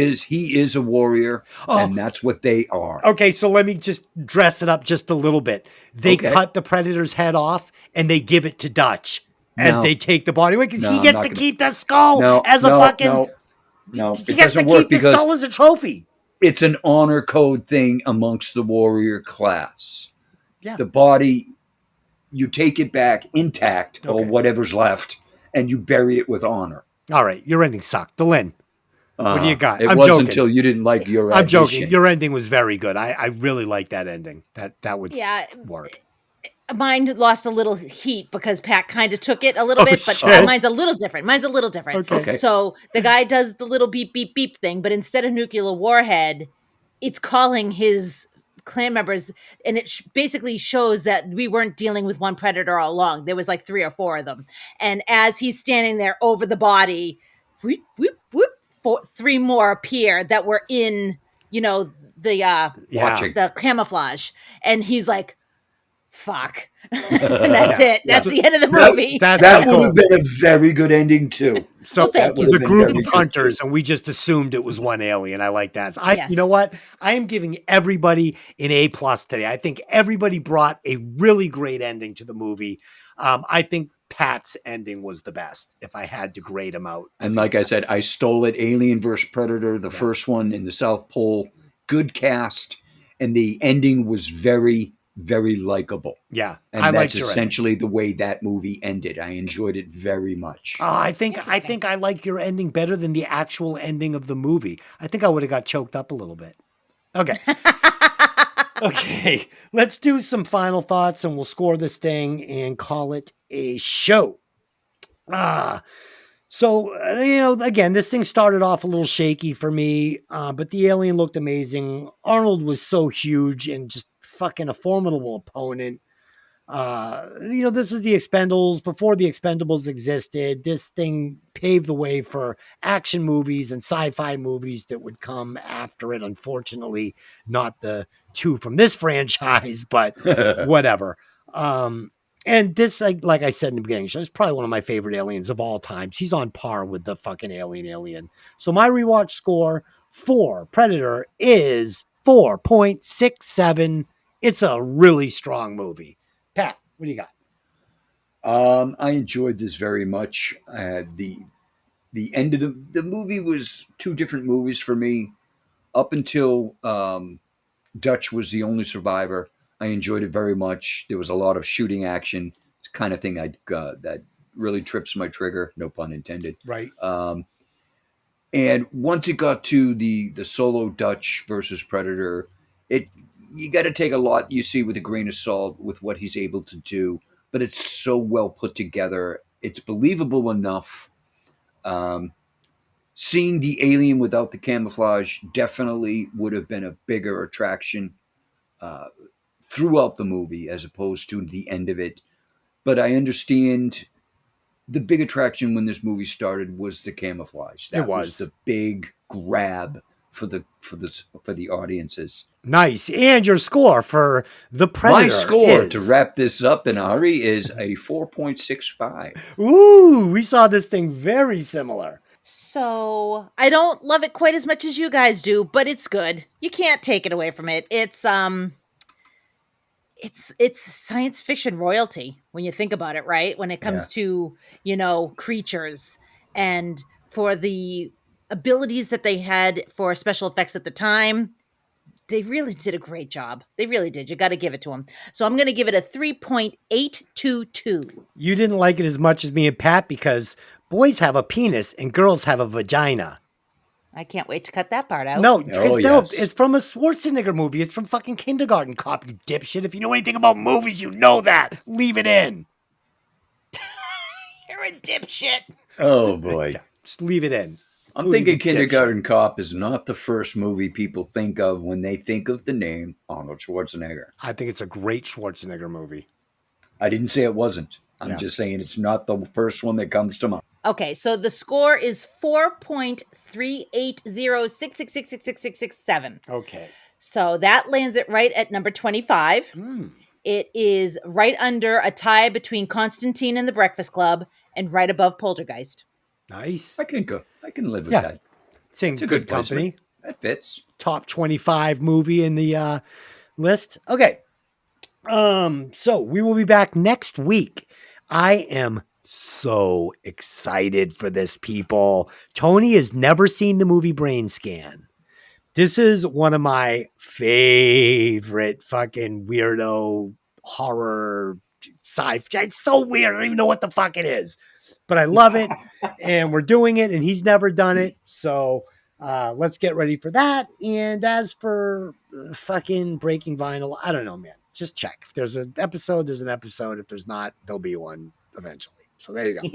is a warrior, Oh. and that's what they are. Okay, so let me just dress it up just a little bit. They Okay. cut the Predator's head off and they give it to Dutch as No. they take the body away because No, he I'm gets not to gonna- keep the skull No, as a no, fucking. no, He it gets to doesn't work keep the because skull as a trophy. it's an honor code thing amongst the warrior class. Yeah. The body, you take it back intact or Okay. whatever's left, and you bury it with honor. All right, your ending sucked. Delin. What do you got? It I'm was joking. until you didn't like your I'm joking. addition. Your ending was very good. I really like that ending. That would work. Mine lost a little heat because Pat kind of took it a little bit, but shit. mine's a little different. Okay. So the guy does the little beep, beep, beep thing, but instead of nuclear warhead, it's calling his clan members, and it basically shows that we weren't dealing with one predator all along. There was like 3 or 4 of them. And as he's standing there over the body, whoop, whoop, whoop, 3 more appear that were in, the Watching. the camouflage. And he's like, fuck. And that's it. That's the end of the movie. That That would have been a very good ending too. So thank it was a group of hunters, and we just assumed it was one alien. I like that. Yes. You know what? I am giving everybody an A+ today. I think everybody brought a really great ending to the movie. I think Pat's ending was the best. If I had to grade him out, And like I said, I stole it. Alien vs. Predator, the first one in the South Pole. Good cast, and the ending was very, very likable. Yeah, and that's essentially the way that movie ended. I enjoyed it very much. I think I like your ending better than the actual ending of the movie. I think I would have got choked up a little bit. Okay. Okay, let's do some final thoughts and we'll score this thing and call it a show. So, again, this thing started off a little shaky for me, but the alien looked amazing. Arnold was so huge and just fucking a formidable opponent. This was the Expendables before the Expendables existed. This thing paved the way for action movies and sci-fi movies that would come after it. Unfortunately, not the 2 from this franchise, but whatever. And this, like I said in the beginning, is probably one of my favorite aliens of all times. He's on par with the fucking alien. So my rewatch score for Predator is 4.67. It's a really strong movie. Pat, what do you got? I enjoyed this very much. The end of the movie was 2 different movies for me. Up until Dutch was the only survivor, I enjoyed it very much. There was a lot of shooting action. It's the kind of thing that really trips my trigger, no pun intended. Right. And once it got to the solo Dutch versus Predator, you got to take a lot you see with a grain of salt with what he's able to do, but it's so well put together. It's believable enough. Seeing the alien without the camouflage definitely would have been a bigger attraction throughout the movie as opposed to the end of it. But I understand the big attraction when this movie started was the camouflage. That was the big grab for the audiences. Nice. And your score for the Predator. My score to wrap this up, and Ari, is a 4.65. Ooh, we saw this thing very similar. So I don't love it quite as much as you guys do, but it's good. You can't take it away from it. It's science fiction royalty when you think about it, right? When it comes to, creatures, and for the abilities that they had for special effects at the time, they really did a great job. They really did. You got to give it to them. So I'm going to give it a 3.822. You didn't like it as much as me and Pat because boys have a penis and girls have a vagina. I can't wait to cut that part out. No, it's from a Schwarzenegger movie. It's from fucking Kindergarten Cop, you dipshit. If you know anything about movies, you know that. Leave it in. You're a dipshit. Oh, boy. Yeah, just leave it in. I'm thinking Kindergarten Cop is not the first movie people think of when they think of the name Arnold Schwarzenegger. I think it's a great Schwarzenegger movie. I didn't say it wasn't. I'm just saying it's not the first one that comes to mind. Okay, so the score is 4.38066666667. Okay. So that lands it right at number 25. It is right under a tie between Constantine and The Breakfast Club and right above Poltergeist. Nice. I can live with that. It's in good company. That fits. Top 25 movie in the list. Okay. So we will be back next week. I am so excited for this, people. Tony has never seen the movie Brain Scan. This is one of my favorite fucking weirdo horror sci-fi. It's so weird. I don't even know what the fuck it is, but I love it. And we're doing it and he's never done it. So Let's get ready for that. And as for fucking Breaking Vinyl, I don't know, man. Just check. If there's an episode, there's an episode. If there's not, there'll be one eventually. So there you go.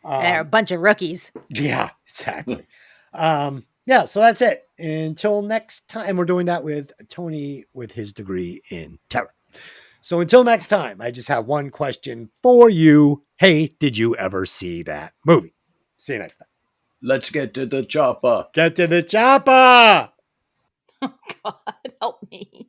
They're a bunch of rookies. Yeah, exactly. Yeah, so that's it. Until next time, we're doing that with Tony with his degree in terror. So until next time, I just have one question for you. Hey, did you ever see that movie? See you next time. Let's get to the chopper. Get to the chopper. God, help me.